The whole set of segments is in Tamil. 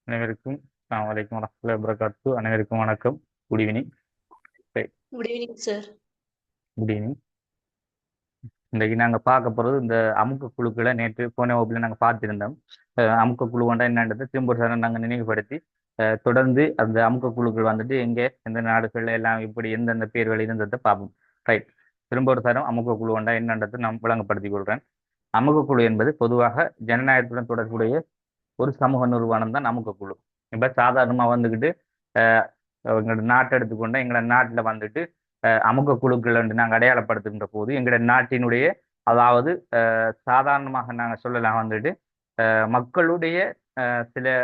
அனைவருக்கும் அஸ்ஸலாமு அலைக்கும் வரஹ்மத்துல்லாஹி வபரகாத்துஹு. அனைவருக்கும் வணக்கம். Good evening. Good evening sir. Good evening. இன்றைக்கு நாங்கள் பார்க்க போகிறது இந்த அமுக்க குழுக்களை நேற்று போன வகுப்பில் நாங்கள் பார்த்திருந்தோம். அமுக்க குழு கொண்டா என்னன்றதை திரும்ப ஒரு சார் நாங்கள் நினைவுபடுத்தி தொடர்ந்து அந்த அமுக்க குழுக்கள் வந்துட்டு எங்கே எந்த நாடுகளில் எல்லாம் இப்படி எந்தெந்த பேர்கள் இருந்ததை பார்ப்போம். ரைட். திரும்ப ஒரு சாரம் அமுக்க குழு கொண்டா என்னன்றதை நான் விளங்கப்படுத்திக் கொள்கிறேன். அமுக்க குழு என்பது பொதுவாக ஜனநாயகத்துடன் தொடர்புடைய ஒரு சமூக நிறுவனம் தான் அமுக்க குழு. இப்போ சாதாரணமாக வந்துக்கிட்டு எங்களோட நாட்டை எடுத்துக்கொண்டா எங்களோட நாட்டில் வந்துட்டு அமுக குழுக்கள் என்று நாங்கள் அடையாளப்படுத்துகின்ற போது எங்களோட நாட்டினுடைய அதாவது சாதாரணமாக நாங்கள் சொல்லலாம் வந்துட்டு மக்களுடைய சில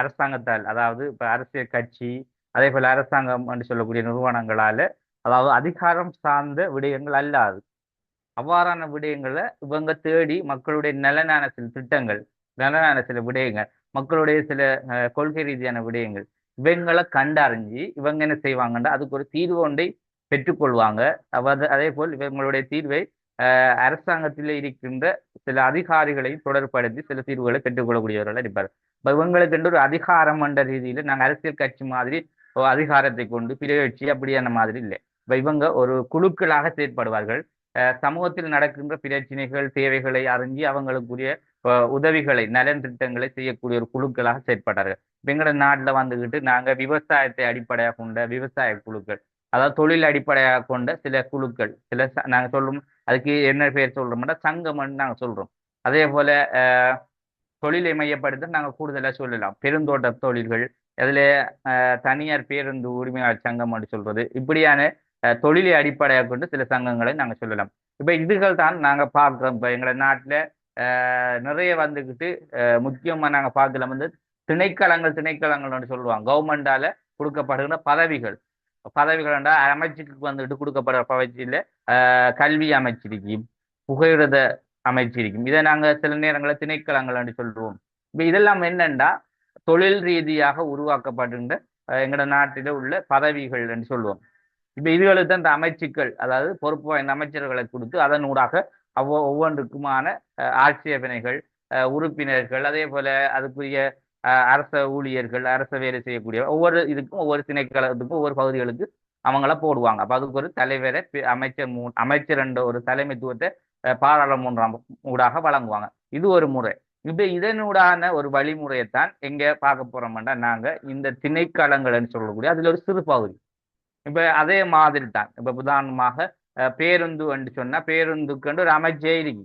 அரசாங்கத்தால் அதாவது இப்போ அரசியல் கட்சி அதே போல் அரசாங்கம் என்று சொல்லக்கூடிய நிறுவனங்களால அதாவது அதிகாரம் சார்ந்த விடயங்கள் அல்லாது அவ்வாறான விடயங்களை இவங்க தேடி மக்களுடைய நலனான சில திட்டங்கள் நலனான சில விடயங்கள் மக்களுடைய சில கொள்கை ரீதியான விடயங்கள் இவங்களை கண்டறிஞ்சு இவங்க என்ன செய்வாங்கன்னா அதுக்கு ஒரு தீர்வு ஒன்றை பெற்றுக்கொள்வாங்க. அதே போல் இவங்களுடைய தீர்வை அரசாங்கத்தில் இருக்கின்ற சில அதிகாரிகளையும் தொடர்படுத்தி சில தீர்வுகளை பெற்றுக்கொள்ளக்கூடியவர்கள் இருப்பார். இப்போ இவங்களுக்கு என்று ஒரு அதிகாரம் என்ற ரீதியில் நாங்கள் அரசியல் கட்சி மாதிரி அதிகாரத்தை கொண்டு பிரயோகிச்சு அப்படியான மாதிரி இல்லை. இப்போ இவங்க ஒரு குழுக்களாக செயற்படுவார்கள். சமூகத்தில் நடக்கின்ற பிரச்சனைகள் தேவைகளை அறிஞ்சு அவங்களுக்குரிய உதவிகளை நலன் திட்டங்களை செய்யக்கூடிய ஒரு குழுக்களாக செயற்பட்டார்கள். எங்களோட நாட்டில் வந்துக்கிட்டு நாங்கள் விவசாயத்தை அடிப்படையாக கொண்ட விவசாய குழுக்கள் அதாவது தொழில் அடிப்படையாக கொண்ட சில குழுக்கள் சில நாங்கள் சொல்லும் அதுக்கு என்ன பேர் சொல்றோம்னா சங்கம்னு நாங்கள் சொல்றோம். அதே போல தொழிலை மையப்படுத்த நாங்கள் கூடுதலாக சொல்லலாம் பெருந்தோட்ட தொழில்கள் அதில் தனியார் பேருந்து உரிமையாளர் சங்கம் என்று சொல்றது இப்படியான தொழிலை அடிப்படையாக கொண்டு சில சங்கங்களை நாங்கள் சொல்லலாம். இப்போ இதுகள் தான் நாங்கள் பார்க்குறோம். இப்போ எங்களை நாட்டில் நிறைய வந்துக்கிட்டு முக்கியமாக நாங்கள் பார்க்கலாம் வந்து திணைக்களங்கள்னு சொல்லுவாங்க. கவர்மெண்டால கொடுக்கப்படுகிற பதவிகள் பதவிகள் என்றால் அமைச்சுக்கு வந்துட்டு கொடுக்கப்படுற பதவியில் கல்வி அமைச்சிருக்கும் புகையிரத அமைச்சிருக்கும். இதை நாங்கள் சில நேரங்களில் திணைக்களங்கள் என்று சொல்லுவோம். இப்போ இதெல்லாம் என்னென்னா தொழில் ரீதியாக உருவாக்கப்படுகின்ற எங்களோட நாட்டில் உள்ள பதவிகள் என்று சொல்லுவோம். இப்ப இதுகளுக்கு தான் இந்த அமைச்சுக்கள் அதாவது பொறுப்பு வாய்ந்த அமைச்சர்களை கொடுத்து அதனூடாக ஒவ்வொன்றுக்குமான ஆட்சேபனைகள் உறுப்பினர்கள் அதே போல அதுக்குரிய அரச ஊழியர்கள் அரச வேலை செய்யக்கூடிய ஒவ்வொரு இதுக்கும் ஒவ்வொரு திணைக்களத்துக்கும் ஒவ்வொரு பகுதிகளுக்கு அவங்கள போடுவாங்க. அப்ப அதுக்கு ஒரு தலைவரை அமைச்சர் என்ற ஒரு தலைமைத்துவத்தை பாராளுமன்றம் ஊடாக வழங்குவாங்க. இது ஒரு முறை. இப்ப இதனூடான ஒரு வழிமுறையைத்தான் எங்க பார்க்க போறோம்னா நாங்க இந்த திணைக்களங்கள்னு சொல்லக்கூடிய அதுல ஒரு சிறு பகுதி. இப்ப அதே மாதிரி தான் இப்ப உதாரணமாக பேருந்து என்று சொன்னா பேருந்துக்கு ஒரு அமைச்சே இருக்கு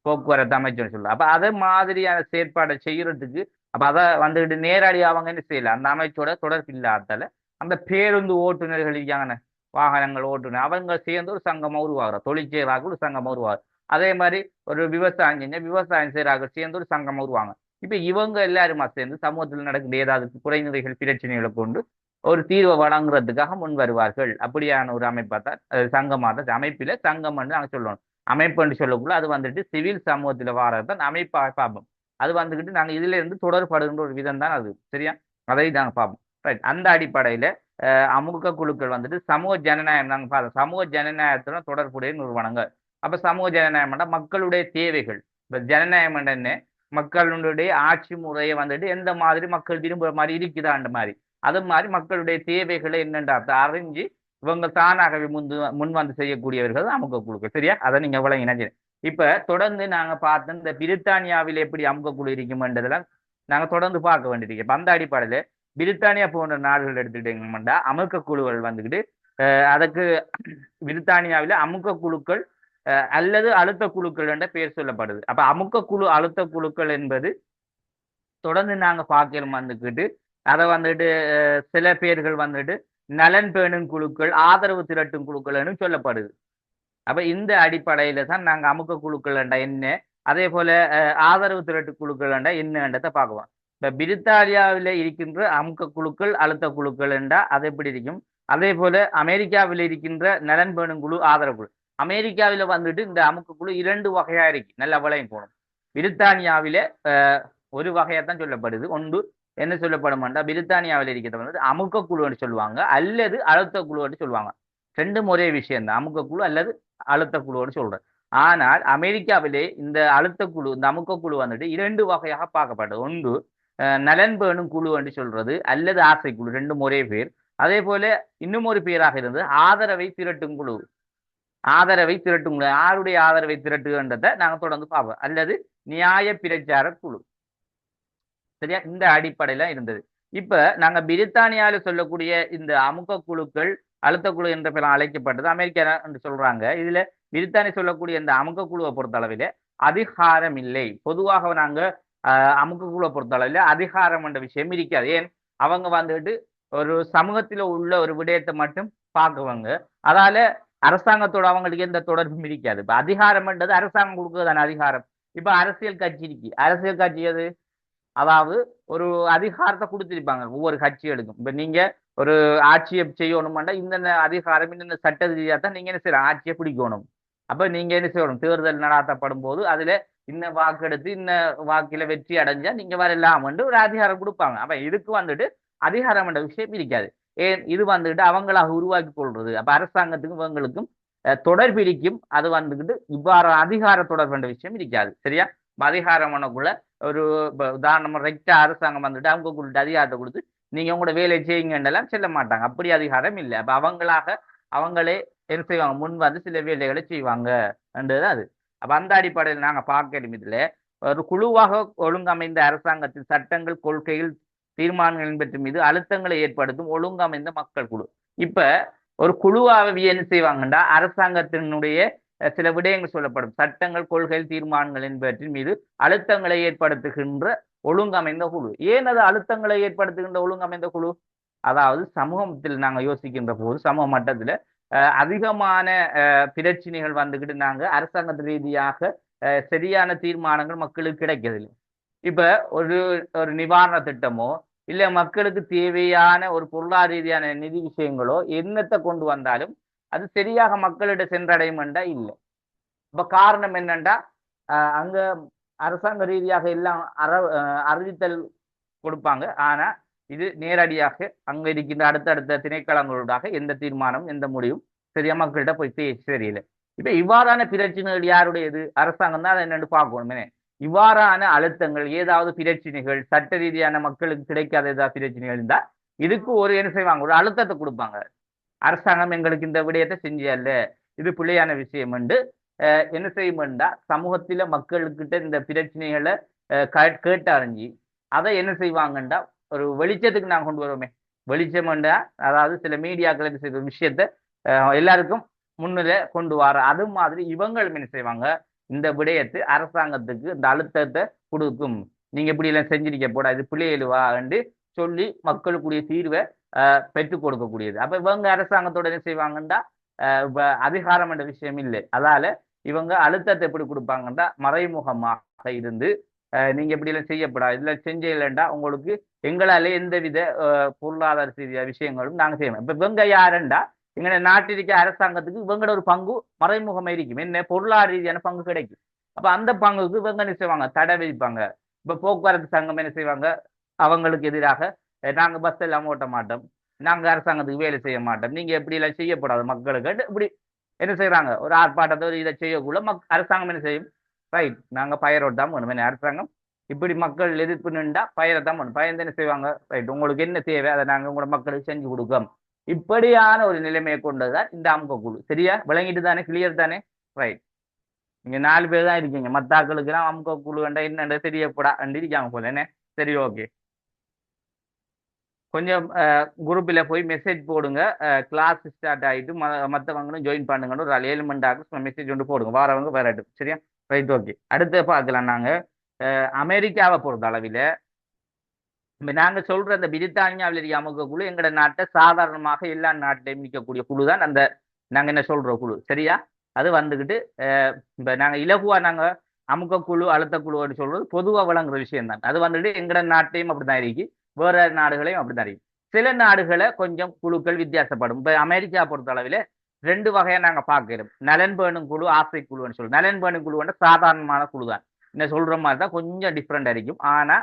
போக்குவரத்து அமைச்சர்னு சொல்லலாம். அப்ப அதே மாதிரியான செயற்பாடை செய்யறதுக்கு அப்ப அதை வந்துட்டு நேரடி அவங்க என்ன செய்யல அந்த அமைச்சோட தொடர்பு இல்லாதால அந்த பேருந்து ஓட்டுநர்கள் இருக்காங்கன்னு வாகனங்கள் ஓட்டுநர் அவங்க சேர்ந்து ஒரு சங்கமா உருவாகிற தொழிற்சேராக ஒரு சங்கமா உருவாகு. அதே மாதிரி ஒரு விவசாயம் செஞ்ச விவசாயம் செய்யறாங்க சேர்ந்து ஒரு சங்கமா உருவாங்க. இப்ப இவங்க எல்லாருமா சேர்ந்து சமூகத்தில் நடக்கிற ஏதாவது குறைநிறைகள் பிரச்சனைகளை கொண்டு ஒரு தீர்வை வழங்குறதுக்காக முன் வருவார்கள். அப்படியான ஒரு அமைப்பா தான் சங்கமாக அமைப்பில சங்கம் நாங்கள் சொல்லணும். அமைப்புன்னு சொல்லக்குள்ள அது வந்துட்டு சிவில் சமூகத்தில் வாரதான் அமைப்பாக பார்ப்போம். அது வந்துக்கிட்டு நாங்கள் இதுல இருந்து தொடர்படுகின்ற ஒரு விதம் தான் அது. சரியா? அதை நாங்கள் பார்ப்போம். ரைட். அந்த அடிப்படையில அமுக குழுக்கள் வந்துட்டு சமூக ஜனநாயகம் நாங்கள் பார்த்தோம். சமூக ஜனநாயகத்துடன் தொடர்புடைய நிறுவனங்கள். அப்ப சமூக ஜனநாயகம் மக்களுடைய தேவைகள். இப்ப ஜனநாயகம் என்ன மக்களுடைய ஆட்சி முறையை வந்துட்டு எந்த மாதிரி மக்கள் விரும்புற மாதிரி இருக்குதான்ற மாதிரி அது மாதிரி மக்களுடைய தேவைகளை என்னென்ற அறிஞ்சு இவங்க தானாகவே முன் வந்து செய்யக்கூடியவர்கள் அமுக குழுக்கள். சரியா? அதை நீங்க எவ்வளவு இணைஞ்சு இப்ப தொடர்ந்து நாங்க பார்த்த இந்த பிரித்தானியாவில் எப்படி அமுக குழு இருக்குமென்றதெல்லாம் நாங்க தொடர்ந்து பார்க்க வேண்டியிருக்கு. இப்ப அந்த அடிப்படையில பிரித்தானியா போன்ற நாடுகள் எடுத்துக்கிட்டீங்கன்னா அமுக குழுக்கள் வந்துக்கிட்டு அதுக்கு பிரித்தானியாவில அமுக குழுக்கள் அல்லது அழுத்த குழுக்கள் என்ற பெயர் சொல்லப்படுது. அப்ப அமுக்க குழு அழுத்த குழுக்கள் என்பது தொடர்ந்து நாங்க பார்க்கிறோம் வந்துக்கிட்டு அதை வந்துட்டு சில பேர்கள் வந்துட்டு நலன் பேணும் குழுக்கள் ஆதரவு திரட்டும் குழுக்கள்னு சொல்லப்படுது. அப்ப இந்த அடிப்படையில தான் நாங்க அமுக்க குழுக்கள் என்ன அதே போல ஆதரவு திரட்டு குழுக்கள் என்னன்றதை பார்க்குவோம். இப்ப பிரித்தானியாவில இருக்கின்ற அமுக்க குழுக்கள் அழுத்த குழுக்கள் என்றா அது எப்படி இருக்கும். அதே போல அமெரிக்காவில் இருக்கின்ற நலன் பேணும் குழு ஆதரவு குழு. அமெரிக்காவில வந்துட்டு இந்த அமுக்க குழு இரண்டு வகையா இருக்கு. நல்ல வளையம் போகணும். பிரித்தானியாவில ஒரு வகையாத்தான் சொல்லப்படுது. ஒன்று என்ன சொல்லப்படும்டா பிரித்தானியாவில் இருக்கிறது வந்து அமுக்க குழுன்னு சொல்லுவாங்க அல்லது அழுத்த குழுன்னு சொல்லுவாங்க. ரெண்டும் ஒரே விஷயம் தான் அமுக்க குழு அல்லது அழுத்த குழுன்னு சொல்றேன். ஆனால் அமெரிக்காவிலே இந்த அழுத்த குழு இந்த அமுக்க குழு வந்துட்டு இரண்டு வகையாக பார்க்கப்பட்டது. ஒன்று நலன் பேணும் குழு என்று சொல்றது அல்லது ஆசை குழு, ரெண்டும் ஒரே பேர். அதே போல இன்னும் ஒரு பேராக இருந்தது ஆதரவை திரட்டும் குழு. ஆதரவை திரட்டும் குழு, யாருடைய ஆதரவை திரட்டுகின்றதை நாங்க தொடர்ந்து பார்ப்போம். அல்லது நியாய பிரச்சார குழு. சரியா, இந்த அடிப்படையில இருந்தது. இப்ப நாங்க பிரித்தானியால சொல்லக்கூடிய இந்த அமுக்க குழுக்கள், அழுத்த குழு என்ற பெயர் அழைக்கப்பட்டது அமெரிக்கா என்று சொல்றாங்க. இதுல பிரித்தானி சொல்லக்கூடிய இந்த அமுக்க குழுவை பொறுத்த அளவில அதிகாரம் இல்லை. பொதுவாக நாங்க அமுக்க குழுவை பொறுத்த அளவில அதிகாரம் என்ற விஷயம் இருக்காது. ஏன், அவங்க வந்துட்டு ஒரு சமூகத்துல உள்ள ஒரு விடயத்தை மட்டும் பார்க்குவாங்க. அதால அரசாங்கத்தோட அவங்களுக்கு எந்த தொடர்பும் இருக்காது. இப்ப அதிகாரம்ன்றது அரசாங்கம் கொடுக்குறதான அதிகாரம். இப்ப அரசியல் கட்சி இருக்கு, அரசியல் கட்சி அது அதாவது ஒரு அதிகாரத்தை கொடுத்திருப்பாங்க ஒவ்வொரு கட்சிகளுக்கும். இப்ப நீங்க ஒரு ஆட்சியை செய்யணும்னா இந்த அதிகாரம் இந்த சட்ட ரீதியா தான் நீங்க என்ன செய்யலாம், ஆட்சியை பிடிக்கணும். அப்ப நீங்க என்ன செய்யணும், தேர்தல் நடாத்தப்படும் போது அதுல இன்ன வாக்கெடுத்து இன்ன வாக்கில வெற்றி அடைஞ்சா நீங்க வரலாம் ஒரு அதிகாரம் கொடுப்பாங்க. அப்ப இதுக்கு வந்துட்டு அதிகாரம் என்ற விஷயம் இருக்காது. ஏன், இது வந்துட்டு அவங்களாக உருவாக்கி கொள்றது. அப்ப அரசாங்கத்துக்கும் இவங்களுக்கும் தொடர்பு இருக்கும். அது வந்துகிட்டு இவ்வாறு அதிகார தொடர்பு என்ற விஷயம் இருக்காது. சரியா, அதிகாரம் பண்ணக்குள்ள ஒரு உதாரணமா ரெக்டா அரசாங்கம் வந்துட்டு அவங்க கொடுத்து அதிகாரத்தை கொடுத்து நீங்க உங்களோட வேலை செய்யுங்கன்னெல்லாம் சொல்ல மாட்டாங்க. அப்படி அதிகாரம் இல்லை. அப்ப அவங்களாக அவங்களே என்ன செய்வாங்க, முன் வந்து சில வேலைகளை செய்வாங்க என்றது அது. அப்ப அந்த அடிப்படையில் நாங்க பார்க்கணும். இதுல ஒரு குழுவாக ஒழுங்கமைந்த அரசாங்கத்தின் சட்டங்கள், கொள்கைகள், தீர்மானங்கள் பற்றி மீது அழுத்தங்களை ஏற்படுத்தும் ஒழுங்கமைந்த மக்கள் குழு. இப்ப ஒரு குழுவாக என்ன செய்வாங்கன்னா அரசாங்கத்தினுடைய சில விடயங்கள் சொல்லப்படும் சட்டங்கள், கொள்கைகள், தீர்மானங்கள் என்பவற்றின் மீது அழுத்தங்களை ஏற்படுத்துகின்ற ஒழுங்கமைந்த குழு. ஏன் அது அழுத்தங்களை ஏற்படுத்துகின்ற ஒழுங்கமைந்த குழு? அதாவது சமூகத்தில் நாங்க யோசிக்கின்ற போது சமூக மட்டத்துல அதிகமான பிரச்சனைகள் வந்துகிட்டு நாங்க அரசாங்கத்து ரீதியாக சரியான தீர்மானங்கள் மக்களுக்கு கிடைக்கிறதில்லை. இப்ப ஒரு ஒரு நிவாரண திட்டமோ இல்ல மக்களுக்கு தேவையான ஒரு பொருளாதார ரீதியான நிதி விஷயங்களோ என்னத்தை கொண்டு வந்தாலும் அது சரியாக மக்களிடம் சென்றடையுமெண்டா இல்லை. இப்ப காரணம் என்னண்டா அங்க அரசாங்க ரீதியாக எல்லாம் அறிவித்தல் கொடுப்பாங்க. ஆனா இது நேரடியாக அங்க இருக்கின்ற அடுத்தடுத்த திணைக்களங்களோடாக எந்த தீர்மானம் எந்த முடிவும் சரியா மக்கள்கிட்ட போய் தெரியல. இப்ப இவ்வாறான பிரச்சனைகள் யாருடையது? அரசாங்கம் தான் அதை என்னென்னு பார்க்கணுமே. இவ்வாறான அழுத்தங்கள், ஏதாவது பிரச்சனைகள், சட்ட ரீதியான மக்களுக்கு கிடைக்காத ஏதாவது பிரச்சனைகள் இருந்தா இதுக்கு ஒரு என்ன செய்வாங்க, ஒரு அழுத்தத்தை கொடுப்பாங்க. அரசாங்கம் எங்களுக்கு இந்த விடயத்தை செஞ்சல்ல, இது பிள்ளையான விஷயம் என்று என்ன செய்யும்டா சமூகத்தில மக்களுக்கிட்ட இந்த பிரச்சனைகளை கேட்டறிஞ்சு அதை என்ன செய்வாங்கண்டா ஒரு வெளிச்சத்துக்கு நாங்கள் கொண்டு வருவோமே. வெளிச்சம்ண்டா அதாவது சில மீடியாக்கள் என்ன செய்ய விஷயத்த எல்லாருக்கும் முன்னில கொண்டு வர. அது மாதிரி இவங்களும் என்ன செய்வாங்க, இந்த விடயத்தை அரசாங்கத்துக்கு இந்த அழுத்தத்தை கொடுக்கும். நீங்க இப்படி எல்லாம் செஞ்சிருக்க போடா, இது பிள்ளைகளுவா என்று சொல்லி மக்களுக்குரிய தீர்வை பெற்றுக் கொடுக்கக்கூடியது. அப்ப இவங்க அரசாங்கத்தோட என்ன செய்வாங்கன்னா அதிகாரம் என்ற விஷயம் இல்லை. அதால இவங்க அழுத்தத்தை எப்படி கொடுப்பாங்கன்னா மறைமுகமாக இருந்து நீங்க இப்படி எல்லாம் செய்யப்படாது, இதுல செஞ்ச இல்லைண்டா உங்களுக்கு எங்களால எந்தவித பொருளாதார ரீதியா விஷயங்களும் நாங்க செய்யணும். இப்ப இவங்க யாருண்டா எங்க நாட்டிற்க அரசாங்கத்துக்கு இவங்களோட ஒரு பங்கு மறைமுகமா இருக்கும். என்ன பொருளாதார ரீதியான பங்கு கிடைக்கும். அப்ப அந்த பங்குக்கு இவங்க என்ன செய்வாங்க, தடை விதிப்பாங்க. இப்ப போக்குவரத்து சங்கம் என்ன செய்வாங்க, அவங்களுக்கு எதிராக நாங்க பஸ் எல்லாம் ஓட்ட மாட்டோம், நாங்க அரசாங்கத்துக்கு வேலை செய்ய மாட்டோம், நீங்க எப்படி எல்லாம் செய்யப்படாது மக்களுக்கு இப்படி என்ன செய்யறாங்க, ஒரு ஆர்ப்பாட்டத்தை ஒரு இதை செய்யக்குள்ள அரசாங்கம் என்ன செய்யும், ரைட் நாங்க பயரோட்டம் வேணும். அரசாங்கம் இப்படி மக்கள் எதிர்ப்பு நின்றா பயரத்தான் வேணும். பயந்து என்ன செய்வாங்க, ரைட் உங்களுக்கு என்ன தேவை அதை நாங்க உங்களோட மக்களுக்கு செஞ்சு கொடுக்கோம். இப்படியான ஒரு நிலைமையை கொண்டதுதான் இந்த அமுக குழு. சரியா, விளங்கிட்டு தானே, கிளியர் தானே? ரைட். நீங்க 4 பேர் தான் இருக்கீங்க, மத்தாக்களுக்கு எல்லாம் அமுக குழு என்னன்ற தெரியப்படா இருக்காங்க போல என்ன. சரி, ஓகே. கொஞ்சம் குரூப்பில் போய் மெசேஜ் போடுங்க, கிளாஸ் ஸ்டார்ட் ஆகிட்டு மற்றவங்களும் ஜாயின் பண்ணுங்கன்னு ஒரு 7 மணி நேரம் மெசேஜ் ஒன்று போடுங்க, வாரவங்க வரட்டும். சரியா, ரைட், ஓகே. அடுத்து பார்க்கலாம். நாங்கள் அமெரிக்காவை பொறுத்த அளவில் இப்போ நாங்கள் சொல்ற அந்த பிரித்தானியாவில் இருக்க அமுக குழு எங்களோட நாட்டை சாதாரணமாக எல்லா நாட்டிலையும் நிற்கக்கூடிய குழு தான் அந்த நாங்கள் என்ன சொல்ற குழு. சரியா, அது வந்துக்கிட்டு இப்போ நாங்கள் இலகுவா நாங்கள் அமுக குழு அழுத்த குழுன்னு சொல்றது பொதுவாக வழங்குற விஷயம் தான். அது வந்துட்டு எங்களோட நாட்டையும் அப்படிதான் இருக்கு, வேற நாடுகளையும் அப்படிதான் இருக்கு. சில நாடுகளை கொஞ்சம் குழுக்கள் வித்தியாசப்படும். இப்போ அமெரிக்கா பொறுத்த அளவில் 2 வகையா நாங்க பார்க்கிறோம். நலன் பேணும் குழு, ஆசை குழுன்னு சொல்லுவோம். நலன் பேணும் குழு சாதாரணமான குழு தான், என்ன சொல்ற மாதிரி தான் கொஞ்சம் டிஃப்ரெண்டா இருக்கும். ஆனா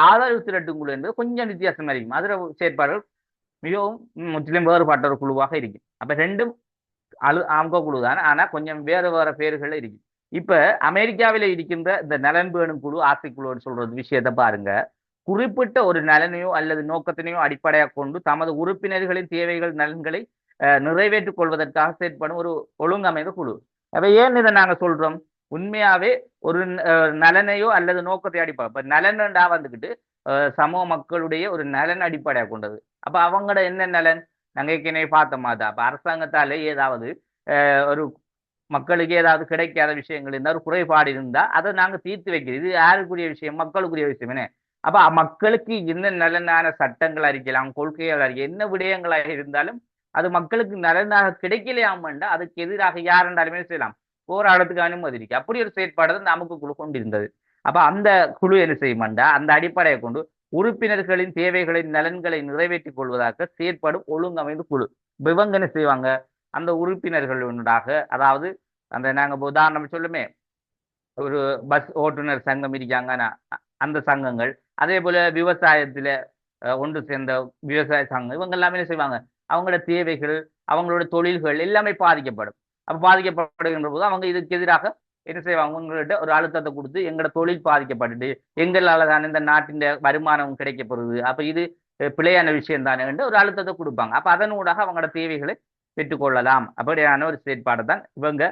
ஆதரவு திரட்டும் குழு என்பது கொஞ்சம் வித்தியாசமா இருக்கும். அதுல செயற்பாடுகள் மிகவும் முற்றிலும் வேறுபட்ட ஒரு குழுவாக இருக்கும். அப்ப ரெண்டும் அமுக குழு தான், ஆனா கொஞ்சம் வேறு வேற பேர்கள் இருக்கு. இப்ப அமெரிக்காவில இருக்கின்ற இந்த நலன் பேணும் குழு, ஆசை குழுன்னு சொல்றது விஷயத்த பாருங்க. குறிப்பிட்ட ஒரு நலனையோ அல்லது நோக்கத்தினையோ அடிப்படையாக கொண்டு தமது உறுப்பினர்களின் தேவைகள் நலன்களை நிறைவேற்றிக் கொள்வதற்காக செயற்படும் ஒரு ஒழுங்கமைந்த குழு. அப்ப ஏன் இதை நாங்க சொல்றோம்? உண்மையாவே ஒரு நலனையோ அல்லது நோக்கத்தை அடிப்படை இப்ப நலன்டா வந்துகிட்டு சமூக மக்களுடைய ஒரு நலன் அடிப்படையாக கொண்டது. அப்ப அவங்களோட என்ன நலன் நாங்க ஏற்கனவே பார்த்த மாதிரி அப்ப அரசாங்கத்தாலே ஏதாவது ஒரு மக்களுக்கு ஏதாவது கிடைக்காத விஷயங்கள் இருந்தால் ஒரு குறைபாடு இருந்தா அதை நாங்க தீர்த்து வைக்கிறது. இது யாருக்குரிய விஷயம்? மக்களுக்குரிய விஷயம் என்ன? அப்ப மக்களுக்கு என்ன நலனான சட்டங்கள் அறிக்கலாம், கொள்கைகள் அறிக்கை, என்ன விடயங்களாக இருந்தாலும் அது மக்களுக்கு நலனாக கிடைக்கலையாமண்டா அதுக்கு எதிராக யார் என்றாலுமே செய்யலாம், போராட்டத்துக்கு அனுமதி இருக்கு. அப்படி ஒரு செயற்பாடு இந்த அமுக்க குழு கொண்டிருந்தது. அப்ப அந்த குழு என்ன செய்யுமாண்டா அந்த அடிப்படையை கொண்டு உறுப்பினர்களின் தேவைகளின் நலன்களை நிறைவேற்றிக் கொள்வதாக செயற்படும் ஒழுங்கமைந்து குழு. இவங்க என்ன செய்வாங்க? அந்த உறுப்பினர்களுடாக, அதாவது அந்த நாங்க உதாரணம் சொல்லுமே, ஒரு பஸ் ஓட்டுநர் சங்கம் இருக்காங்க, அந்த சங்கங்கள், அதே போல விவசாயத்துல ஒன்று சேர்ந்த விவசாய சங்கம், இவங்க எல்லாமே என்ன செய்வாங்க? அவங்களோட தேவைகள், அவங்களோட தொழில்கள் எல்லாமே பாதிக்கப்படும். அப்ப பாதிக்கப்படுகின்ற போது அவங்க இதுக்கு எதிராக என்ன செய்வாங்க? உங்கள்கிட்ட ஒரு அழுத்தத்தை கொடுத்து எங்களோட தொழில் பாதிக்கப்பட்டுட்டு எங்களால தானே இந்த நாட்டின் வருமானம் கிடைக்கப்படுது, அப்ப இது பிழையான விஷயம் தானே என்று ஒரு அழுத்தத்தை கொடுப்பாங்க. அப்ப அதனூடாக அவங்களோட தேவைகளை பெற்றுக்கொள்ளலாம். அப்படியான ஒரு செயற்பாடு தான் இவங்க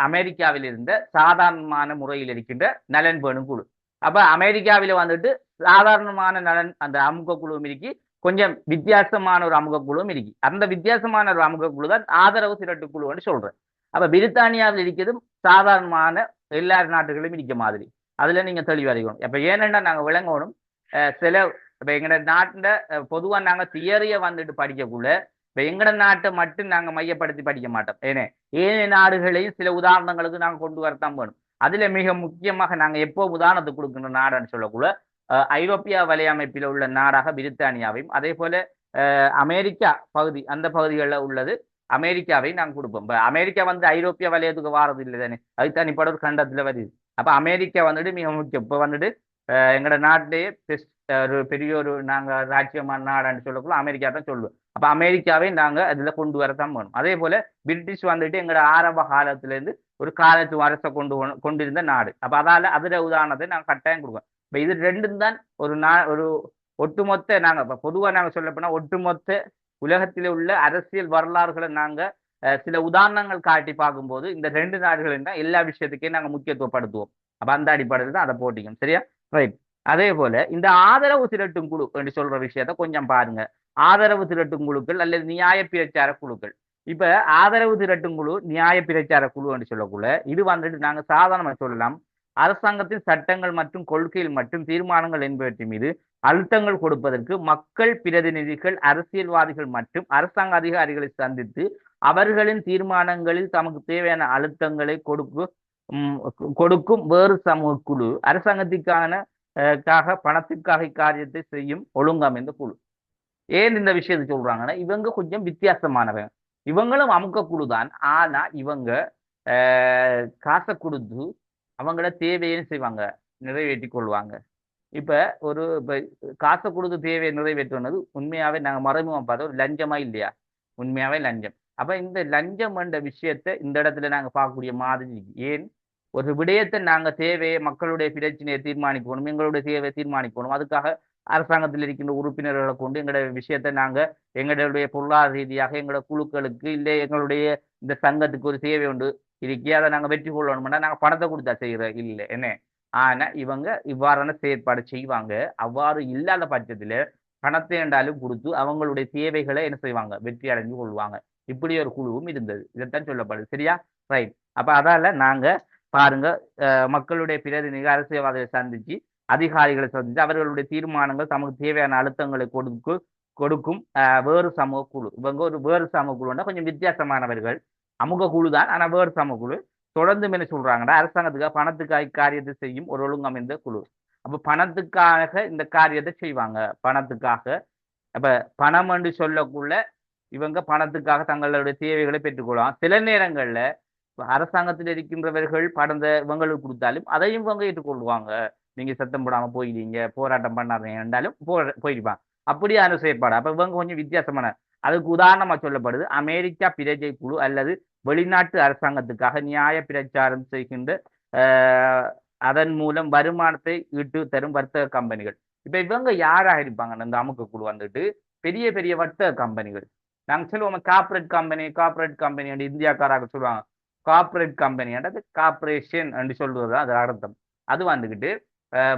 அமெரிக்காவில் இருந்த சாதாரணமான முறையில் இருக்கின்ற நலன் பேணும் குழு. அப்ப அமெரிக்காவில வந்துட்டு சாதாரணமான நலன் அந்த அமுக குழுவும் இருக்கி, கொஞ்சம் வித்தியாசமான ஒரு அமுக குழுவும் இருக்கி. அந்த வித்தியாசமான ஒரு அமுக குழு தான் ஆதரவு திரட்டு குழுன்னு சொல்றேன். அப்ப பிரித்தானியாவில் இருக்கிறதும் சாதாரணமான எல்லா நாட்டுகளும் இருக்க மாதிரி அதுல நீங்க தெளிவறிக்கணும். இப்ப ஏனென்றா நாங்க விளங்கணும், சில இப்ப எங்கட நாட்டுல பொதுவா நாங்க தியரிய வந்துட்டு படிக்கக்குள்ள இப்ப எங்கட நாட்டை மட்டும் நாங்க மையப்படுத்தி படிக்க மாட்டோம். ஏனைய நாடுகளையும் சில உதாரணங்களுக்கு நாங்க கொண்டு வரத்தான் வேணும். அதுல மிக முக்கியமாக நாங்க எப்போ உதாரணத்துக்கு கொடுக்கின்ற நாடுன்னு சொல்லக்குள்ள ஐரோப்பிய வலையமைப்பில் உள்ள நாடாக பிரித்தானியாவையும், அதே போல அமெரிக்கா பகுதி, அந்த பகுதிகளில் உள்ளது அமெரிக்காவை நாங்கள் கொடுப்போம். இப்போ அமெரிக்கா வந்து ஐரோப்பிய வலயத்துக்கு வாரது இல்லை தானே, அது தனிப்பட ஒரு கண்டத்துல வருது. அப்ப அமெரிக்கா வந்துட்டு மிக முக்கியம். இப்போ வந்துட்டு எங்களோட நாட்டிலேயே ஒரு பெரிய ஒரு நாங்க ராஜ்யமான நாடான்னு சொல்லக்குள்ள அமெரிக்கா தான் சொல்லுவோம். அப்ப அமெரிக்காவை நாங்க அதுல கொண்டு வரத்தான் வேணும். அதே போல பிரிட்டிஷ் வந்துட்டு எங்களோட ஆரம்ப காலத்துல இருந்து ஒரு காலத்து அரசை கொண்டிருந்த நாடு. அப்ப அதால அதுல உதாரணத்தை நாங்க கட்டாயம் கொடுப்போம். இப்ப இது ரெண்டும் தான் ஒரு ஒட்டுமொத்த நாங்க இப்ப பொதுவா நாங்க சொல்ல போனா ஒட்டுமொத்த உலகத்திலே உள்ள அரசியல் வரலாறுகளை நாங்க சில உதாரணங்கள் காட்டி பார்க்கும்போது இந்த ரெண்டு நாடுகளும் தான் எல்லா விஷயத்துக்கே நாங்க முக்கியத்துவப்படுத்துவோம். அப்ப அந்த அடிப்படையில் தான் அதை போட்டிக்கும். சரியா? ரைட். அதே போல இந்த ஆதரவு திரட்டும் குழு என்று சொல்ற விஷயத்த கொஞ்சம் பாருங்க. ஆதரவு திரட்டும் குழுக்கள் அல்லது நியாய பிரச்சார குழுக்கள். இப்ப ஆதரவு திரட்டும் குழு, நியாய பிரச்சார குழு என்று சொல்லக்குள்ள இது வந்துட்டு நாங்க சாதாரணமா சொல்லலாம், அரசாங்கத்தின் சட்டங்கள் மற்றும் கொள்கைகள் மற்றும் தீர்மானங்கள் என்பவற்றின் மீது அழுத்தங்கள் கொடுப்பதற்கு மக்கள் பிரதிநிதிகள், அரசியல்வாதிகள் மற்றும் அரசாங்க அதிகாரிகளை சந்தித்து அவர்களின் தீர்மானங்களில் தமக்கு தேவையான அழுத்தங்களை கொடுக்கும் வேறு சமூக குழு அரசாங்கத்திற்கான பணத்திற்காக காரியத்தை செய்யும் ஒழுங்கமைந்த குழு. ஏன் இந்த விஷயத்தை சொல்றாங்கன்னா இவங்க கொஞ்சம் வித்தியாசமானவங்க. இவங்களும் அமுக்க குழு தான், ஆனா இவங்க காசை கொடுத்து அவங்கள தேவையை செய்வாங்க, நிறைவேற்றி கொள்வாங்க. இப்ப காசை கொடுத்து தேவையை நிறைவேற்றுனது உண்மையாவே நாங்க மறைமுகம் பார்த்தா ஒரு லஞ்சமா இல்லையா? உண்மையாவே லஞ்சம். அப்ப இந்த லஞ்சம் என்ற விஷயத்தை இந்த இடத்துல நாங்க பார்க்கக்கூடிய மாதிரி. ஏன் ஒரு விடயத்தை நாங்க தேவையை, மக்களுடைய பிரச்சனையை தீர்மானிக்கணும், எங்களுடைய தேவையை தீர்மானிக்கணும், அதுக்காக அரசாங்கத்தில் இருக்கின்ற உறுப்பினர்களை கொண்டு எங்களுடைய விஷயத்தை நாங்க எங்களுடைய பொருளாதார ரீதியாக எங்களோட குழுக்களுக்கு இல்லை எங்களுடைய இந்த சங்கத்துக்கு ஒரு தேவை உண்டு இருக்கே, அதை நாங்க வெற்றி கொள்ளணும்னா நாங்க பணத்தை கொடுத்தா செய்யற இல்லை என்ன. ஆனா இவங்க இவ்வாறான செயற்பாடு செய்வாங்க. அவ்வாறு இல்லாத பட்சத்துல பணத்தை என்றாலும் கொடுத்து அவங்களுடைய தேவைகளை என்ன செய்வாங்க, வெற்றி அடைஞ்சு கொள்வாங்க. இப்படி ஒரு குழுவும் இருந்தது. இதைத்தான் சொல்லப்படுது. சரியா? ரைட். அப்ப அதால நாங்க பாருங்க, மக்களுடைய பிரதிநிதிகள் அரசியல்வாதிகளை சந்திச்சு, அதிகாரிகளை சந்திச்சு அவர்களுடைய தீர்மானங்கள் தமக்கு தேவையான அழுத்தங்களை கொடுக்கும் வேறு சமூக குழு. இவங்க ஒரு வேறு சமூக குழுன்னா கொஞ்சம் வித்தியாசமானவர்கள். அமுக குழு தான், ஆனா வேறு சமூக குழு. தொடர்ந்து என்ன சொல்றாங்கன்னா அரசாங்கத்துக்காக பணத்துக்காக காரியத்தை செய்யும் ஒரு ஒழுங்கமைந்த குழு. அப்ப பணத்துக்காக இந்த காரியத்தை செய்வாங்க, பணத்துக்காக. அப்ப பணம் என்று சொல்லக்குள்ள இவங்க பணத்துக்காக தங்களுடைய தேவைகளை பெற்றுக்கொள்ளலாம். சில நேரங்கள்ல அரசாங்கத்தில் இருக்கின்றவர்கள் பணத்தை இவங்களுக்கு கொடுத்தாலும் அதையும் இவங்க ஏற்றுக்கொள்வாங்க. நீங்க சத்தம் போடாம போயிடுங்க, போராட்டம் பண்ணாதீங்க என்றாலும் போயிருப்பாங்க. அப்படியான செயற்பாடு. அப்ப இவங்க கொஞ்சம் வித்தியாசமான. அதுக்கு உதாரணமா சொல்லப்படுது அமெரிக்கா பிரஜை குழு அல்லது வெளிநாட்டு அரசாங்கத்துக்காக நியாய பிரச்சாரம் செய்கின்ற அதன் மூலம் வருமானத்தை ஈட்டு தரும் வர்த்தக கம்பெனிகள். இப்ப இவங்க யாராக இருப்பாங்க இந்த அமுக்க குழு வந்துட்டு பெரிய பெரிய வர்த்தக கம்பெனிகள். நாங்க சொல்லுவோம் கார்பரேட் கம்பெனி இந்தியாக்காராக சொல்லுவாங்க. கார்பரேட் கம்பெனி கார்பரேஷன் என்று சொல்றது அது அர்த்தம். அது வந்துகிட்டு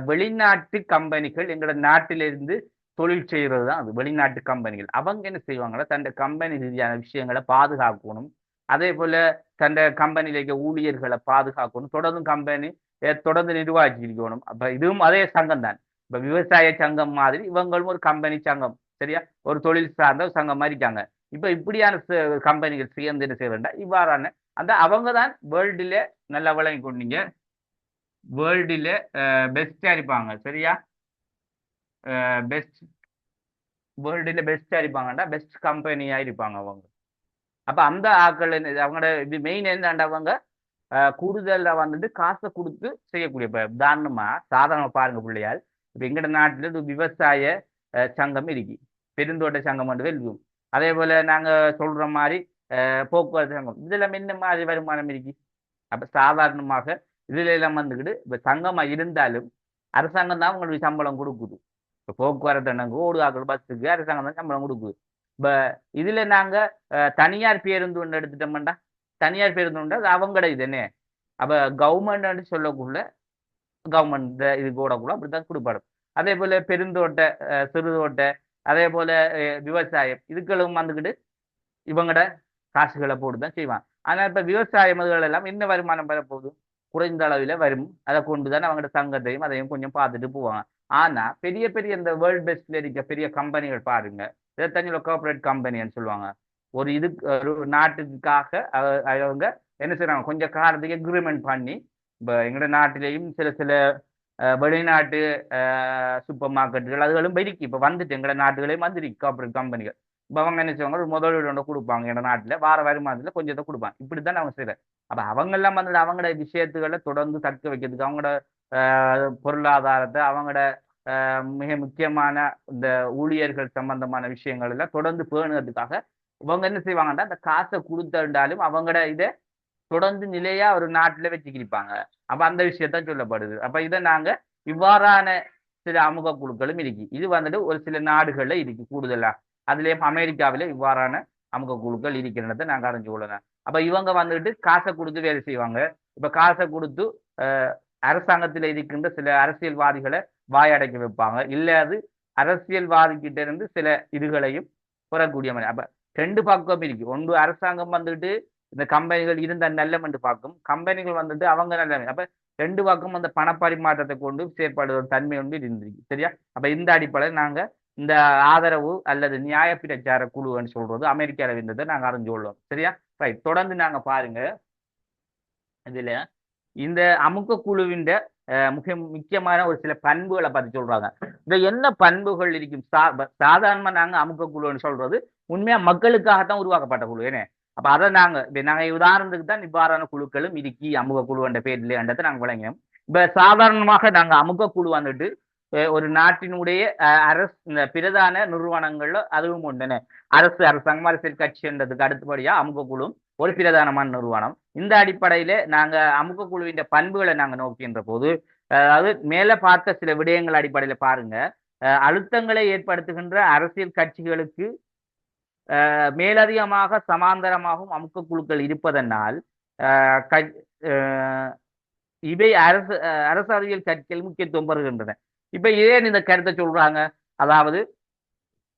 வெளிநாட்டு கம்பெனிகள் எங்களோட நாட்டிலிருந்து தொழில் செய்யறது தான் அது. வெளிநாட்டு கம்பெனிகள் அவங்க என்ன செய்வாங்கன்னா தன் கம்பெனி ரீதியான விஷயங்களை பாதுகாக்கணும். அதே போல தன் கம்பெனியில இருக்க ஊழியர்களை பாதுகாக்கணும். தொடர்ந்து நிர்வாகிக்கணும். அப்ப இதுவும் அதே சங்கம் தான். இப்ப விவசாய சங்கம் மாதிரி இவங்களும் ஒரு கம்பெனி சங்கம். சரியா? ஒரு தொழில் சார்ந்த சங்கம் மாதிரி இருக்காங்க. இப்ப இப்படியான கம்பெனிகள் சேர்ந்து என்ன செய்ய வேண்டாம் இவ்வாறான அந்த அவங்க தான் வேர்ல்டுல நல்லா விளங்கி கொண்டீங்க. வேர்ல்டுல பெஸ்டா இருப்பாங்க. சரியா? பெஸ்ட் வேர்ல்டுல பெஸ்டா இருப்பாங்கடா பெஸ்ட் கம்பெனியா இருப்பாங்க அவங்க. அப்ப அந்த ஆக்கள் அவங்களோட இது மெயின் என்னண்டா அவங்க கூடுதலா வந்துட்டு காசை கொடுத்து செய்யக்கூடிய. இப்ப உதாரணமா சாதாரண பாருங்க பிள்ளையால் இப்ப எங்கட நாட்டுல ஒரு விவசாய சங்கம் இருக்கு. பெருந்தோட்ட சங்கம் வந்து வெல்லும். அதே போல நாங்க சொல்ற மாதிரி போக்குவரத்து சங்கம் இதுல என்ன மாதிரி வருமானம் இருக்கு. அப்ப சாதாரணமாக இதுல எல்லாம் வந்துக்கிட்டு இப்ப சங்கமா இருந்தாலும் அரசாங்கம் தான் உங்களுக்கு சம்பளம் கொடுக்குது. இப்ப போக்குவரத்து ஓடுகாக்கள் பஸ்ஸுக்கு அரசாங்கம் தான் சம்பளம் கொடுக்குது. இப்ப இதுல நாங்க தனியார் பேருந்து ஒன்று எடுத்துட்டோம்டா. தனியார் பேருந்து உண்டு அது அவங்கட இது என்ன. அப்ப கவர்மெண்ட் சொல்லக்குள்ள கவர்மெண்ட் இது கூட அப்படித்தான் கொடுப்பாடும். அதே போல பெருந்தோட்ட சிறுதோட்ட அதே போல விவசாயம் இதுக்களும் வந்துக்கிட்டு இவங்கட காசுகளை போட்டுதான் செய்வாங்க. ஆனா இப்ப விவசாய மதுகள் எல்லாம் என்ன வருமானம் பெறப்போகுது. குறைந்த அளவில் வரும். அதை கொண்டுதான் அவங்களோட சங்கத்தையும் அதையும் கொஞ்சம் பார்த்துட்டு போவாங்க. ஆனா பெரிய பெரிய இந்த வேர்ல்ட் பெஸ்ட்ல இருக்க பெரிய கம்பெனிகள் பாருங்க. இதைத்தஞ்சு கார்பரேட் கம்பெனின்னு சொல்லுவாங்க. ஒரு நாட்டுக்காக அவங்க என்ன செய்றாங்க கொஞ்சம் காலத்துக்கு எக்ரிமெண்ட் பண்ணி இப்போ எங்களோட நாட்டிலேயும் சில சில வெளிநாட்டு சூப்பர் மார்க்கெட்டுகள் அதுகளும் பெருக்கி இப்போ வந்துட்டு எங்களோட நாட்டுகளையும் வந்துருக்கு கார்பரேட் கம்பெனிகள். இப்போ அவங்க என்ன செய்வாங்க ஒரு முதலீடு ஒன்று கொடுப்பாங்க. எங்களோட நாட்டில் வார வருமானத்தில் கொஞ்சத்தை கொடுப்பாங்க. இப்படித்தான் அவங்க செய்யற. அப்போ அவங்கெல்லாம் வந்துட்டு அவங்களோட விஷயத்துக்களை தொடர்ந்து தக்க வைக்கிறதுக்கு அவங்களோட பொருளாதாரத்தை அவங்களோட மிக முக்கியமான இந்த ஊழியர்கள் சம்பந்தமான விஷயங்கள் எல்லாம் தொடர்ந்து பேணுறதுக்காக இவங்க என்ன செய்வாங்கன்னா அந்த காசை கொடுத்தாலும் அவங்களோட இதை தொடர்ந்து நிலையா ஒரு நாட்டுல வச்சுக்கிருப்பாங்க. அப்ப அந்த விஷயத்தான் சொல்லப்படுது. அப்ப இதை நாங்க இவ்வாறான சில அமுக குழுக்களும் இருக்கு. இது வந்துட்டு ஒரு சில நாடுகள்ல இருக்கு கூடுதலா. அதுலயும் அமெரிக்காவில இவ்வாறான அமுக குழுக்கள் இருக்கிறத நாங்க அறிஞ்சு கொள்ளலாம். அப்ப இவங்க வந்துட்டு காசை கொடுத்து வேலை செய்வாங்க. இப்ப காசை கொடுத்து அரசாங்கத்தில் இருக்கின்ற சில அரசியல்வாதிகளை வாயடைக்க வைப்பாங்க. இல்ல அது அரசியல்வாதிகிட்ட இருந்து சில இதுகளையும் பெறக்கூடிய மாதிரி. அப்ப ரெண்டு பக்கம் இருக்கு. ஒன்று அரசாங்கம் வந்துட்டு இந்த கம்பெனிகள் இருந்த நல்லம் என்று பார்க்கும். கம்பெனிகள் வந்துட்டு அவங்க நல்ல. அப்ப ரெண்டு பக்கம் அந்த பணப்பரிமாற்றத்தை கொண்டு செயற்படுற தன்மை ஒன்று இருந்திருக்கு. சரியா? அப்ப இந்த அடிப்படையில் நாங்க இந்த ஆதரவு அல்லது நியாய பிரச்சார குழுன்னு சொல்றது அமெரிக்காவில் இருந்ததை நாங்க அறிஞ்சு கொள்வோம். சரியா? ரைட். தொடர்ந்து நாங்க பாருங்க. இதுல இந்த அமுக்க குழுவின் முக்கியமான ஒரு சில பண்புகளை பத்தி சொல்றாங்க. இந்த என்ன பண்புகள் இருக்கும். சாதாரணமா நாங்க அமுக்க குழுன்னு சொல்றது உண்மையா மக்களுக்காகத்தான் உருவாக்கப்பட்ட குழு. ஏன்னா அப்ப அதை நாங்க உதாரணத்துக்கு தான் இவ்வாறான குழுக்களும் இருக்கி அமுக குழு என்ற பேர்லன்றதை நாங்க விளங்கினோம். இப்ப சாதாரணமாக நாங்க அமுக குழு வந்துட்டு ஒரு நாட்டினுடைய இந்த பிரதான நிறுவனங்கள்ல அதுவும் ஒன்று. அரசாங்கம் அரசியல் கட்சின்றதுக்கு அடுத்தபடியா அமுக குழு ஒரு பிரதானமான நிறுவனம். இந்த அடிப்படையில நாங்க அமுக குழுவின் பண்புகளை நாங்க நோக்கின்ற போது அதாவது மேல பார்த்த சில விடயங்கள் அடிப்படையில பாருங்க. அழுத்தங்களை ஏற்படுத்துகின்ற அரசியல் கட்சிகளுக்கு மேலதிகமாக சமாந்தரமாகவும் அமுக்க குழுக்கள் இருப்பதனால் இவை அரசு அறிவியல் கட்சிகள் முக்கியத்துவம் பெறுகின்றன. இப்ப ஏன் இந்த கருத்தை சொல்றாங்க. அதாவது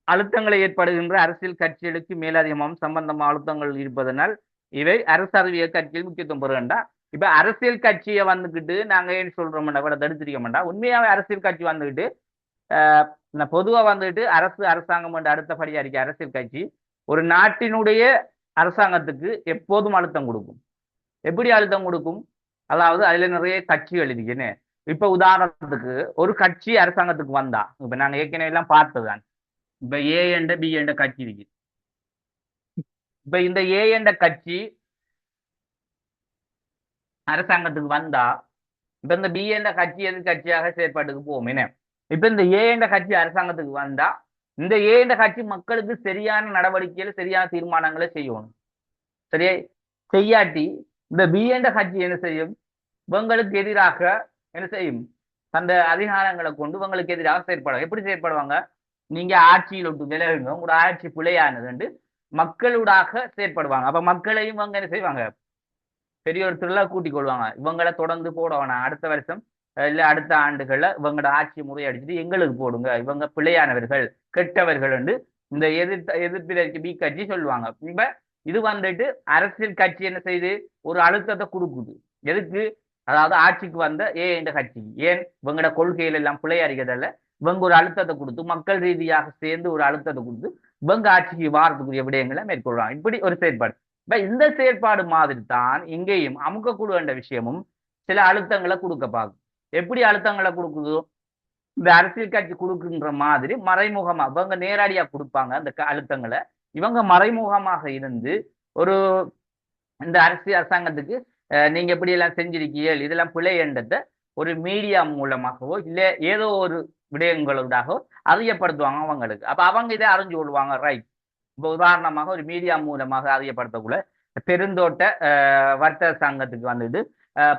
அழுத்தங்களை ஏற்படுகின்ற அரசியல் கட்சிகளுக்கு மேலதிகமாகவும் சம்பந்தமான அழுத்தங்கள் இருப்பதனால் இவை அரசு அறிவியல் கட்சிகள் முக்கியத்துவம் பெறுகின்றா. இப்ப அரசியல் கட்சியை வந்துகிட்டு நாங்க ஏன் சொல்றோம்டா கூட தடுத்திருக்க மாட்டோம். உண்மையாவே அரசியல் கட்சி வந்துகிட்டு பொதுவா வந்துட்டு அரசாங்கம் என்று அடுத்தபடியா இருக்க அரசியல் கட்சி ஒரு நாட்டினுடைய அரசாங்கத்துக்கு எப்போதும் அழுத்தம் கொடுக்கும். எப்படி அழுத்தம் கொடுக்கும். அதாவது அதுல நிறைய கட்சிகள் இருக்குன்னு. இப்ப உதாரணத்துக்கு ஒரு கட்சி அரசாங்கத்துக்கு வந்தா இப்ப நாங்க ஏற்கனவே எல்லாம் பார்த்ததுதான். இப்ப ஏ என்ற பி என்ற கட்சி இருக்கு. இப்ப இந்த ஏ என்ற கட்சி அரசாங்கத்துக்கு வந்தா இப்ப இந்த பி என்ற கட்சி எதிர்கட்சியாக செயற்பாட்டுக்கு போவோம். என்ன இப்ப இந்த ஏ என்ற கட்சி அரசாங்கத்துக்கு வந்தா இந்த ஏ என்ற கட்சி மக்களுக்கு சரியான நடவடிக்கைகளை சரியான தீர்மானங்களை செய்யணும். சரியா? செய்யாட்டி இந்த பி என்ற கட்சி என்ன செய்யும். இவங்களுக்கு எதிராக என்ன செய்யும். அந்த அதிகாரங்களை கொண்டு இவங்களுக்கு எதிராக செயற்படுவாங்க. எப்படி செயற்படுவாங்க? நீங்க ஆட்சியில் விட்டு விலகுங்க, உங்களோட ஆட்சி பிழையானது மக்களூடாக செயற்படுவாங்க. அப்ப மக்களையும் இவங்க என்ன செய்வாங்க? பெரிய ஒரு திருவிழா கூட்டிக் கொள்வாங்க. இவங்களை தொடர்ந்து போட வேணாம், அடுத்த வருஷம் இல்ல அடுத்த ஆண்டுகள்ல இவங்களோட ஆட்சி முறையடிச்சுட்டு எங்களுக்கு போடுங்க, இவங்க பிழையானவர்கள், கெட்டவர்கள் என்று இந்த எதிர்ப்பிற்கு பி கட்சி சொல்லுவாங்க. இப்ப இது அரசியல் கட்சி என்ன செய்து ஒரு அழுத்தத்தை கொடுக்குது. எதுக்கு? அதாவது ஆட்சிக்கு வந்த இந்த கட்சி ஏன் இவங்களோட கொள்கைகள் எல்லாம் பிழையறிகிறதல்ல, இவங்க ஒரு அழுத்தத்தை கொடுத்து மக்கள் ரீதியாக சேர்ந்து ஒரு அழுத்தத்தை கொடுத்து இவங்க ஆட்சிக்கு வாரத்துக்குரிய விடயங்களை மேற்கொள்றாங்க. இப்படி ஒரு செயற்பாடு. இந்த செயற்பாடு மாதிரி தான் இங்கேயும் அமுக்கக்குழு என்ற விஷயமும் சில அழுத்தங்களை கொடுக்க பார்க்கும். எப்படி அழுத்தங்களை கொடுக்குதோ இந்த அரசியல் கட்சி கொடுக்குன்ற மாதிரி மறைமுகமா இவங்க நேரடியா கொடுப்பாங்க அந்த அழுத்தங்களை. இவங்க மறைமுகமாக இருந்து ஒரு இந்த அரசியல் அரசாங்கத்துக்கு நீங்க எப்படி எல்லாம் செஞ்சிருக்கீர்கள், இதெல்லாம் பிழை என்றதை ஒரு மீடியா மூலமாகவோ இல்ல ஏதோ ஒரு விடயங்களோடாகவோ அறியப்படுத்துவாங்க அவங்களுக்கு. அப்ப அவங்க இதை அறிஞ்சு கொள்வாங்க. ரைட். இப்போ உதாரணமாக ஒரு மீடியா மூலமாக அறியப்படுத்தக்குள்ள பெருந்தோட்ட வர்த்தக சங்கத்துக்கு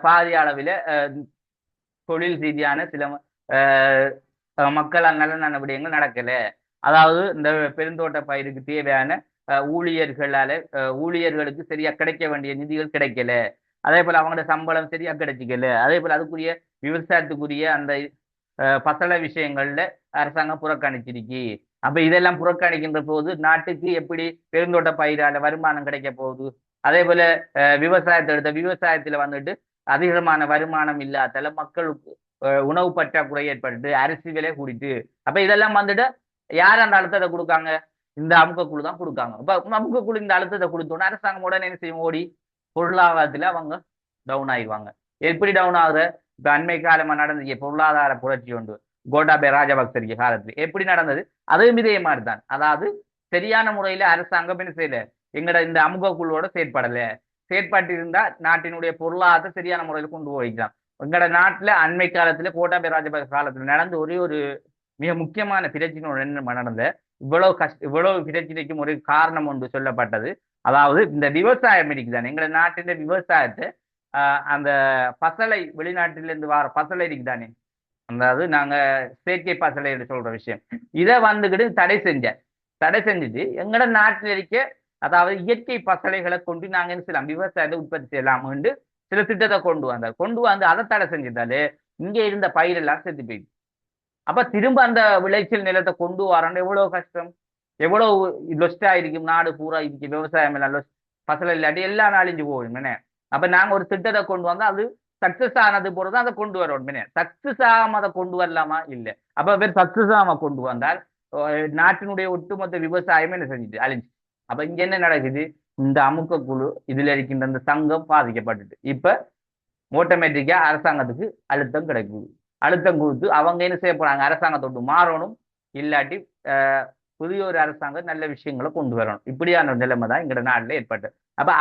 பாரிய அளவில் தொழில் ரீதியான சில மக்களால் நலனான விடயங்கள் நடக்கல. அதாவது இந்த பெருந்தோட்ட பயிருக்கு தேவையான ஊழியர்களுக்கு சரியா கிடைக்க வேண்டிய நிதிகள் கிடைக்கல, அதே போல அவங்களோட சம்பளம் சரியா கிடைச்சிக்கல, அதே போல அதுக்குரிய விவசாயத்துக்குரிய அந்த பசல விஷயங்கள்ல அரசாங்கம் புறக்கணிச்சிருக்கு. அப்ப இதெல்லாம் புறக்கணிக்கின்ற போது நாட்டுக்கு எப்படி பெருந்தோட்ட பயிரால வருமானம் கிடைக்க போகுது? அதே போல விவசாயத்தை எடுத்த விவசாயத்துல அதிகமான வருமானம் இல்லாதால மக்களுக்கு உணவு பற்றாக்குறை ஏற்பட்டு அரிசி விலை கூடிட்டு. அப்ப இதெல்லாம் யார் அந்த அழுத்தத்தை கொடுக்காங்க? இந்த அமுக்கக்குழு தான் கொடுக்காங்க. அப்ப அமுக்கக்குழு இந்த அழுத்தத்தை கொடுத்தோன்னா அரசாங்கம் உடனே என்ன செய்யும்? ஓடி பொருளாதாரத்துல அவங்க டவுன் ஆயிடுவாங்க. எப்படி டவுன் ஆகுற? இப்ப அண்மை காலமா நடந்த பொருளாதார புரட்சி ஒன்று கோட்டாபய ராஜபக்சரிக்கு காலத்துல எப்படி நடந்தது? அதுவும் இதே மாதிரிதான். அதாவது சரியான முறையில அரசாங்கம் என்ன செய்யல, எங்கட இந்த அமுகக்குழுவோட செயற்பட்டு இருந்தா நாட்டினுடைய பொருளாதாரத்தை சரியான முறையில கொண்டு போய்க்கலாம். எங்கட நாட்டுல அண்மை காலத்துல கோட்டாபய ராஜபக்ச காலத்துல நடந்த ஒரே ஒரு மிக முக்கியமான பிரச்சனை என்ன நடந்த இவ்வளவு பிரச்சனைக்கும் ஒரு காரணம் ஒன்று சொல்லப்பட்டது. அதாவது இந்த விவசாயம் இருக்குதானே, எங்கட நாட்டின் விவசாயத்தை அந்த பசலை வெளிநாட்டிலிருந்து வர பசலை இருக்குதானே, அதாவது நாங்க செயற்கை பசலை என்று சொல்ற விஷயம், இதை தடை செஞ்சுட்டு எங்கட நாட்டில் இருக்க அதாவது இயற்கை பசலைகளை கொண்டு நாங்க என்ன செய்யலாம், விவசாயத்தை உற்பத்தி செய்யலாம் என்று சில திட்டத்தை கொண்டு வந்து அதை தடை செஞ்சிருந்தாலே இங்க இருந்த பயிரெல்லாம் செத்து போயிடுது. அப்ப திரும்ப அந்த விளைச்சல் நிலத்தை கொண்டு வரணும் எவ்வளவு கஷ்டம், எவ்வளவு லொஸ்டா இருக்கும், நாடு பூரா இருக்கு விவசாயம் எல்லாம் பசலை இல்லாட்டி எல்லா நாளிஞ்சு போகும் என்ன. அப்ப நாங்க ஒரு திட்டத்தை கொண்டு வந்தா அது சக்சஸ் ஆனது போறதான் அதை கொண்டு வரணும். சக்சஸ் ஆகாம அதை கொண்டு வரலாமா? இல்லை. அப்ப பேர் சக்சஸ் ஆகாம கொண்டு வந்தால் நாட்டினுடைய ஒட்டுமொத்த விவசாயம் என்ன செஞ்சுட்டு அழிஞ்சு. அப்ப இங்க என்ன நடக்குது? இந்த அமுக்க குழு இதுல இருக்கின்ற இந்த சங்கம் பாதிக்கப்பட்டுட்டு இப்ப ஆட்டோமேட்டிக்கா அரசாங்கத்துக்கு அழுத்தம் கிடைக்குது. அழுத்தம் கொடுத்து அவங்க என்ன செய்ய போறாங்க? அரசாங்கத்தோடு மாறணும், இல்லாட்டி புதிய ஒரு அரசாங்கம் நல்ல விஷயங்களை கொண்டு வரணும். இப்படியான ஒரு நிலைமை தான் எங்களோட நாட்டில் ஏற்பட்டு. அப்ப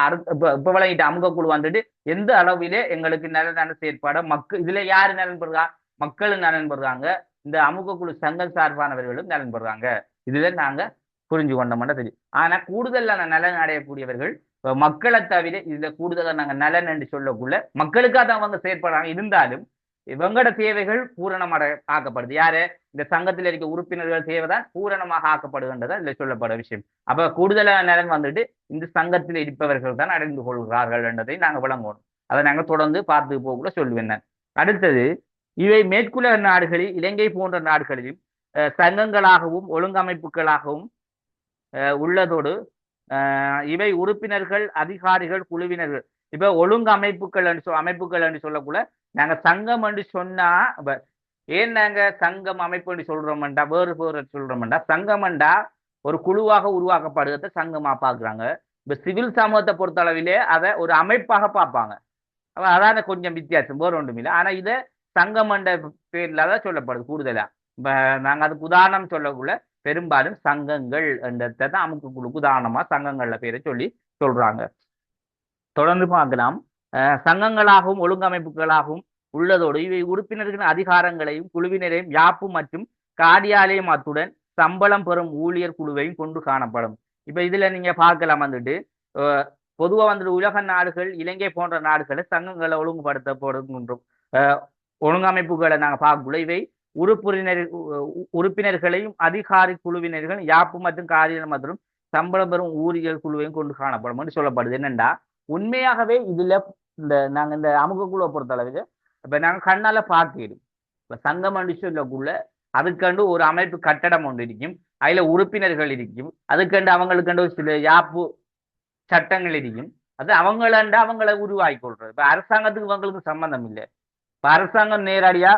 இப்ப விளங்கிட்டு அமுக குழு எந்த அளவிலே எங்களுக்கு நலனான செயற்பாடு இதுல யாரு நலன் பெறுறா? மக்களும் நலன் பெறுறாங்க, இந்த அமுக குழு சங்கம் சார்பானவர்களும் நலன் பெறுறாங்க. இதுல நாங்க புரிஞ்சு கொண்டோம்னா தெரியும். ஆனா கூடுதலான நலன் அடையக்கூடியவர்கள் மக்களை தவிர இதுல கூடுதலாக நாங்க நலன் என்று சொல்லக்குள்ள மக்களுக்காக தான் அவங்க செயற்படுறாங்க. இருந்தாலும் இவங்களோட தேவைகள் பூரணமாக ஆக்கப்படுது. யாரு? இந்த சங்கத்தில் இருக்க உறுப்பினர்கள் தேவைதான் பூரணமாக ஆக்கப்படுகின்றதா இதுல சொல்லப்பட விஷயம். அப்ப கூடுதலான நலன் இந்த சங்கத்தில் இருப்பவர்கள் தான் அடைந்து கொள்கிறார்கள் என்றதை நாங்க விளங்கணும். அதை நாங்க தொடர்ந்து பார்த்து போகக்குள்ள சொல்லுவேன். அடுத்தது, இவை மேற்குலக நாடுகளில் இலங்கை போன்ற நாடுகளிலும் சங்கங்களாகவும் ஒழுங்கமைப்புகளாகவும் உள்ளதோடு இவை உறுப்பினர்கள், அதிகாரிகள், குழுவினர்கள். இப்ப ஒழுங்கு அமைப்புகள் என்று சொல்லக்குள்ள நாங்க சங்கம் என்று சொன்னா ஏன் நாங்க சங்கம் அமைப்பு என்று சொல்றோம்டா, வேறு சொல்றோம்டா, சங்கம்டா ஒரு குழுவாக உருவாக்கப்படுறத சங்கமா பாக்குறாங்க. இப்ப சிவில் சமூகத்தை பொறுத்த அளவிலே அதை ஒரு அமைப்பாக பார்ப்பாங்க. அதான கொஞ்சம் வித்தியாசம், வேறு ஒன்றும் இல்லை. ஆனா இதை சங்கம் என்ற பேர்ல தான் சொல்லப்படுது கூடுதலா. இப்ப நாங்க அதுக்கு உதாரணம் சொல்லக்குள்ள பெரும்பாலும் சங்கங்கள் என்றதை தான் அமுக்கு குழுக்கு உதாரணமா சங்கங்கள்ல பேரை சொல்றாங்க. தொடர்ந்து பார்க்கலாம். சங்கங்களாகவும் ஒழுங்கமைப்புகளாகவும் உள்ளதோடு இவை உறுப்பினர்களின் அதிகாரங்களையும் குழுவினரையும் யாப்பு மற்றும் காரியாலயம் அத்துடன் சம்பளம் பெறும் ஊழியர் குழுவையும் கொண்டு காணப்படும். இப்ப இதுல நீங்க பார்க்கலாம் பொதுவா உலக நாடுகள், இலங்கை போன்ற நாடுகளை சங்கங்களை ஒழுங்குபடுத்தப்படும் ஒழுங்கமைப்புகளை நாங்கள் பார்க்கக்குள்ள இவை உறுப்பினர் உறுப்பினர்களையும் அதிகாரி குழுவினர்கள் யாப்பு மற்றும் காரியங்கள் மற்றும் சம்பளம் பெறும் ஊழியர் குழுவையும் கொண்டு காணப்படும் என்று சொல்லப்படுது. என்னண்டா உண்மையாகவே இதுல நாங்க இந்த அமுக குழுவை பொறுத்த அளவுக்கு இப்ப நாங்க கண்ணால பார்க்கிறோம். இப்ப சங்கம் என்று சொல்லக்குள்ள அதுக்கண்டு ஒரு அமைப்பு கட்டடம் ஒன்று இருக்கும், அதுல உறுப்பினர்கள் இருக்கும், அதுக்கண்டு அவங்களுக்கண்டு ஒரு சில யாப்பு சட்டங்கள் இருக்கும். அது அவங்கள உருவாக்கி கொள்றது. இப்ப அரசாங்கத்துக்கு இவங்களுக்கு சம்பந்தம் இல்லை. இப்ப அரசாங்கம் நேரடியா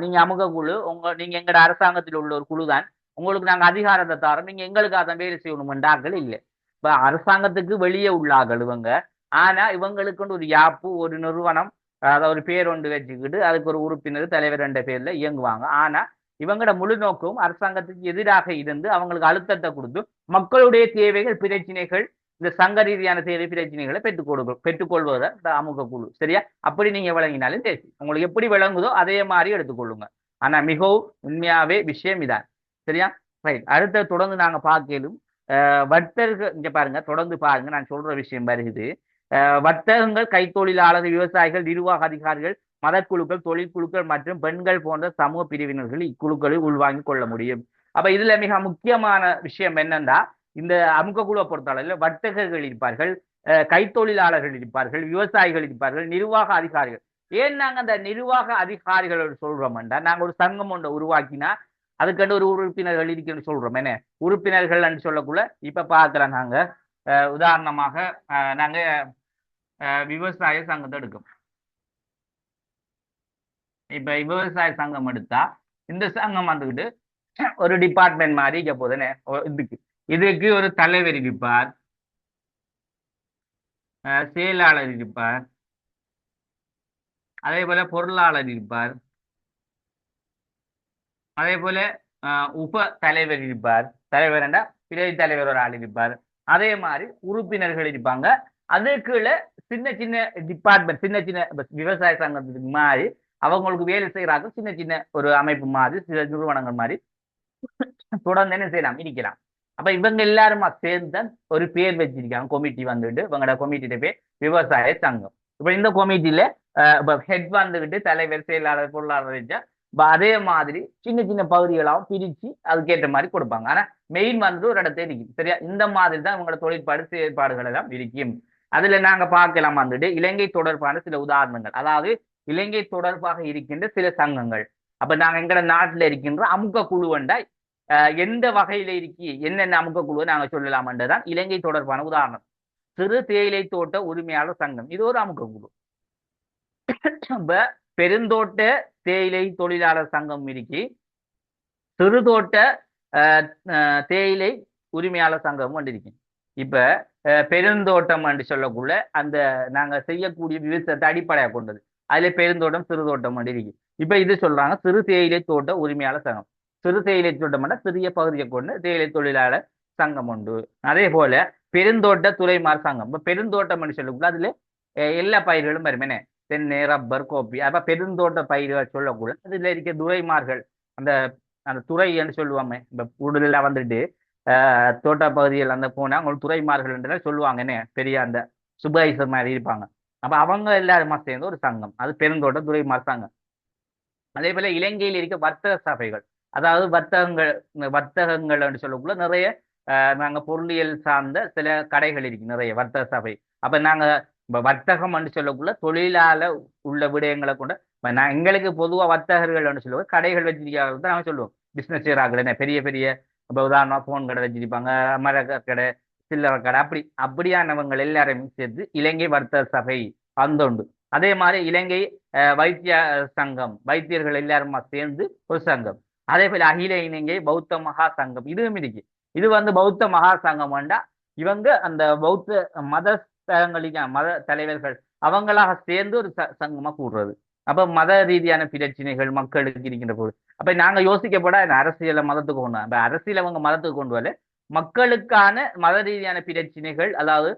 நீங்க அமுக குழு நீங்க எங்கட அரசாங்கத்தில் உள்ள ஒரு குழு தான், உங்களுக்கு நாங்க அதிகாரத்தை தரோம், நீங்க எங்களுக்கு அதான் வேலை செய்யணும்ன்றாக்கள் இல்லை. இப்ப அரசாங்கத்துக்கு வெளியே உள்ளார்கள் இவங்க. ஆனா இவங்களுக்கு ஒரு யாப்பு ஒரு நிறுவனம் அதாவது ஒரு பேர் ஒன்று வச்சுக்கிட்டு அதுக்கு ஒரு உறுப்பினர் தலைவர் என்ற பேர்ல இயங்குவாங்க. ஆனா இவங்களோட முழு நோக்கம் அரசாங்கத்துக்கு எதிராக இருந்து அவங்களுக்கு அழுத்தத்தை கொடுத்து மக்களுடைய தேவைகள் பிரச்சனைகள் இந்த சங்க ரீதியான தேவை பிரச்சனைகளை பெற்றுக்கொள்வதை இந்த அமுக குழு. சரியா? அப்படி நீங்க விளங்கினாலும் சரி, உங்களுக்கு எப்படி விளங்குதோ அதே மாதிரி எடுத்துக்கொள்ளுங்க. ஆனா மிகவும் உண்மையாவே விஷயம் இதான். சரியா? ரைட். அடுத்த தொடர்ந்து நாங்க பார்க்கலும் வர்த்தகர்கள் இங்க பாருங்க, தொடர்ந்து பாருங்க, நான் சொல்ற விஷயம் வருகிறது. வர்த்தகங்கள், கைத்தொழிலாளர், விவசாயிகள், நிர்வாக அதிகாரிகள், மதக்குழுக்கள், தொழிற்குழுக்கள் மற்றும் பெண்கள் போன்ற சமூக பிரிவினர்கள் இக்குழுக்களில் உள்வாங்கிக் கொள்ள முடியும். அப்ப இதுல மிக முக்கியமான விஷயம் என்னன்னா, இந்த அமுக குழுவை பொறுத்தளவில் வர்த்தகர்கள் இருப்பார்கள், கைத்தொழிலாளர்கள் இருப்பார்கள், விவசாயிகள் இருப்பார்கள், நிர்வாக அதிகாரிகள். ஏன் நாங்க அந்த நிர்வாக அதிகாரிகள் சொல்றோம்டா, நாங்க ஒரு சங்கம் ஒன்றை உருவாக்கினா அதுக்கண்டு ஒரு உறுப்பினர்கள் இருக்குன்னு சொல்றோம். என்ன உறுப்பினர்கள் சொல்லக்குள்ள இப்ப பார்க்கலாம் நாங்க உதாரணமாக நாங்க விவசாய சங்கத்தை எடுக்கும். இப்ப விவசாய சங்கம் எடுத்தா இந்த சங்கம் வந்துகிட்டு ஒரு டிபார்ட்மெண்ட் மாதிரி இருக்க போதுன்னு இதுக்கு ஒரு தலைவர் இருப்பார், செயலாளர் இருப்பார், அதே போல பொருளாளர் இருப்பார், அதே போல உப தலைவர் இருப்பார், தலைவர் என்றா பிரதி தலைவர் ஒரு ஆள் இருப்பார், அதே மாதிரி உறுப்பினர்கள் இருப்பாங்க. அதுக்குள்ள சின்ன சின்ன டிபார்ட்மெண்ட், சின்ன சின்ன விவசாய சங்கத்துக்கு மாதிரி அவங்களுக்கு வேலை செய்யறாங்க, சின்ன சின்ன ஒரு அமைப்பு மாதிரி சில நிறுவனங்கள் மாதிரி தொடர்ந்து என்ன செய்யலாம் இருக்கலாம். அப்ப இவங்க எல்லாருமா சேர்ந்து ஒரு பேர் வச்சிருக்காங்க, கமிட்டி வந்துட்டு இவங்களோட கமிட்டியோட பேர் விவசாய சங்கம். இப்ப இந்த கமிட்டியில ஹெட் வந்துகிட்டு தலைவர், செயலாளர், பொருளாளர் வச்சா அதே மாதிரி சின்ன சின்ன பகுதிகளாகவும் பிரிச்சு அதுக்கேற்ற மாதிரி கொடுப்பாங்க. ஆனா மெயின் வந்து ஒரு இடத்த இருக்கும். சரியா? இந்த மாதிரி தான் இவங்களோட தொழிற்பாடு செயற்பாடுகள் எல்லாம் இருக்கும். அதுல நாங்க பார்க்கலாம் வந்துட்டு இலங்கை தொடர்பான சில உதாரணங்கள், அதாவது இலங்கை தொடர்பாக இருக்கின்ற சில சங்கங்கள். அப்ப நாங்க எங்கட நாட்டுல இருக்கின்ற அமுக குழுவண்டா எந்த வகையில இருக்கி என்னென்ன அமுக குழுவை நாங்க சொல்லலாம் என்றுதான் இலங்கை தொடர்பான உதாரணம். சிறு தேயிலை தோட்ட உரிமையாளர் சங்கம், இது ஒரு அமுக குழு. பெருந்தோட்ட தேயிலை தொழிலாளர் சங்கம் இருக்கி, சிறு தோட்ட தேயிலை உரிமையாளர் சங்கம் கொண்டு இருக்கு. இப்ப பெருந்தோட்டம் என்று சொல்லக்குள்ள அந்த நாங்க செய்யக்கூடிய விவசாயத்தை அடிப்படையாக கொண்டது. அதுல பெருந்தோட்டம், சிறு தோட்டம் கொண்டு இருக்கு. இப்ப இது சொல்றாங்க சிறு தேயிலை தோட்ட உரிமையாளர் சங்கம். சிறு தேயிலை தோட்டம் சிறிய பகுதியை கொண்டு தேயிலை தொழிலாளர் சங்கம் உண்டு. அதே போல பெருந்தோட்ட துறைமார் சங்கம். இப்ப பெருந்தோட்டம் என்று சொல்லக்குள்ள அதுல எல்லா பயிர்களும் வருமே, தென்னை, ரப்பர், கோப்பி. அப்ப பெருந்தோட்ட பயிர்கள் சொல்லக்கூட அதுல இருக்க துறைமார்கள், அந்த அந்த துறை என்று சொல்லுவாங்க. இப்ப கூடுதலா வந்துட்டு தோட்ட பகுதிகள் அந்த போனா அவங்களுக்கு துறைமார்கள் என்று சொல்லுவாங்க. என்ன பெரிய அந்த சுபைசர் மாதிரி இருப்பாங்க. அப்ப அவங்க எல்லாருமா சேர்ந்து ஒரு சங்கம், அது பெருந்தோட்ட துறைமார் சங்கம். அதே போல இலங்கையில் இருக்க வர்த்தக சபைகள், அதாவது வர்த்தகங்கள் என்று சொல்லக்குள்ள நிறைய நாங்க பொருளியல் சார்ந்த சில கடைகள் இருக்கு, நிறைய வர்த்தக சபை. அப்ப நாங்க வர்த்தகம் என்று சொல்லக்குள்ள தொழிலால உள்ள விடயங்களை கொண்ட நான் எங்களுக்கு பொதுவா வர்த்தகர்கள் சொல்லுவோம், கடைகள் வச்சிருக்காங்க தான் நாங்க சொல்லுவோம். பிசினஸ் செய்யறாங்க பெரிய பெரிய, இப்ப உதாரணமா போன் கடை வச்சிருப்பாங்க, மர கடை, சில்லறை கடை, அப்படியானவங்க எல்லாரையும் சேர்த்து இலங்கை வர்த்தக சபை அந்த உண்டு. அதே மாதிரி இலங்கை வைத்திய சங்கம், வைத்தியர்கள் எல்லாருமா சேர்ந்து ஒரு சங்கம். அதே போல அகில இலங்கை பௌத்த மகா சங்கம், இதுவும் இருக்கு. இது வந்து பௌத்த மகா சங்கம் வேண்டா இவங்க அந்த பௌத்த மத மத தலைவர்கள் அவங்களாக சேர்ந்து ஒரு சங்கமா கூடுறது. அப்ப மத ரீதியான பிரச்சனைகள் மக்களுக்கு இருக்கின்ற போது அப்ப நாங்க யோசிக்கப்பட அரசியல மதத்துக்கு கொண்டு அப்ப அரசியல் அவங்க மதத்துக்கு கொண்டு வரல, மக்களுக்கான மத ரீதியான பிரச்சனைகள், அதாவது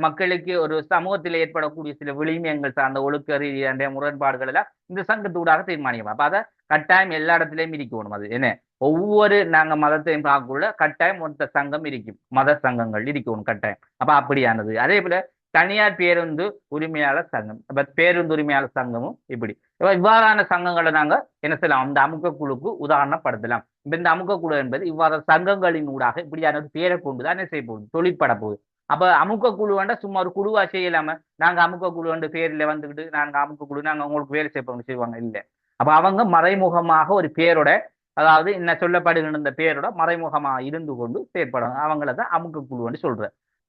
மக்களுக்கு ஒரு சமூகத்தில் ஏற்படக்கூடிய சில விளிமியங்கள் சார்ந்த ஒழுக்க ரீதியான முரண்பாடுகள் எல்லாம் இந்த சங்கத்தூடாக தீர்மானிக்கலாம். அப்ப அதை கட்டாயம் எல்லா இடத்துலயும் இருக்கணும். அது என்ன, ஒவ்வொரு நாங்க மதத்தையும் பார்க்கக்குள்ள கட்டாயம் மொத்த சங்கம் இருக்கும், மத சங்கங்கள் இருக்கணும் கட்டாயம். அப்ப அப்படியானது. அதே போல தனியார் பேருந்து உரிமையாளர் சங்கம். அப்ப பேருந்து உரிமையாளர் சங்கமும் இப்படி இவ்வாறான சங்கங்களை நாங்க என்ன செய்யலாம், அந்த அமுக்க குழுக்கு உதாரணப்படுத்தலாம். இப்ப இந்த அமுக்க குழு என்பது இவ்வாறு சங்கங்களின் ஊடாக இப்படியான ஒரு பேரை கொண்டுதான் என்ன செய்ய போகுது, தொழிற்பட போகுது. அப்ப அமுக்க குழு வேண்டா சும்மா ஒரு குழுவா செய்யலாம, நாங்க அமுக்க குழு பேர்ல வந்துக்கிட்டு நாங்க அமுக்க குழு நாங்க உங்களுக்கு வேலை செய்வாங்க இல்ல. அப்ப அவங்க மறைமுகமாக ஒரு பேரோட, அதாவது என்ன சொல்லப்படுகின்ற இந்த பேரோட மறைமுகமாக இருந்து கொண்டு செயற்படும். அவங்களதான் அமுக்க குழுன்னு சொல்ற.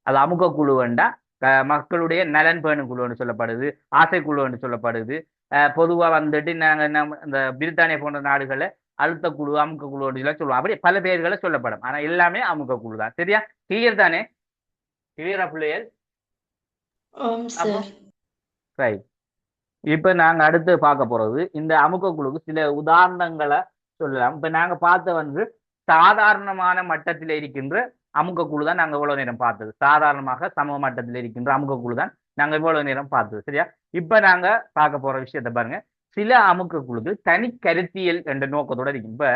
அது அமுக்க குழு வேண்டா மக்களுடைய நலன் பேணு குழுன்னு சொல்லப்படுது, ஆசை குழுன்னு சொல்லப்படுது. பொதுவா வந்துட்டு நாங்க இந்த பிரித்தானியா போன்ற நாடுகளை அழுத்த குழு, அமுக்க குழு எல்லாம் சொல்லுவோம். அப்படி பல பேர்களை சொல்லப்படும். ஆனா எல்லாமே அமுக்க குழு தான். சரியா? கிளியர் தானே? கிளியரா பிள்ளைகள்? அப்போ சார். ரைட். இப்ப நாங்க அடுத்து பார்க்க போறது இந்த அமுக்க குழுக்கு சில உதாரணங்களை சொல்லலாம். இப்ப நாங்க பார்த்த வந்து சாதாரணமான மட்டத்தில் இருக்கின்ற அமுக்க குழு தான் நாங்க இவ்வளவு நேரம் பார்த்தது. சாதாரணமாக சம மட்டத்தில் இருக்கின்ற அமுக்க குழு தான் நாங்க இவ்வளவு நேரம் பார்த்தது. சரியா? இப்ப நாங்க பார்க்க போற விஷயத்த பாருங்க. சில அமுக்க குழுக்கள் தனி கருத்தியல் என்ற நோக்கத்தோட இருக்கும். இப்ப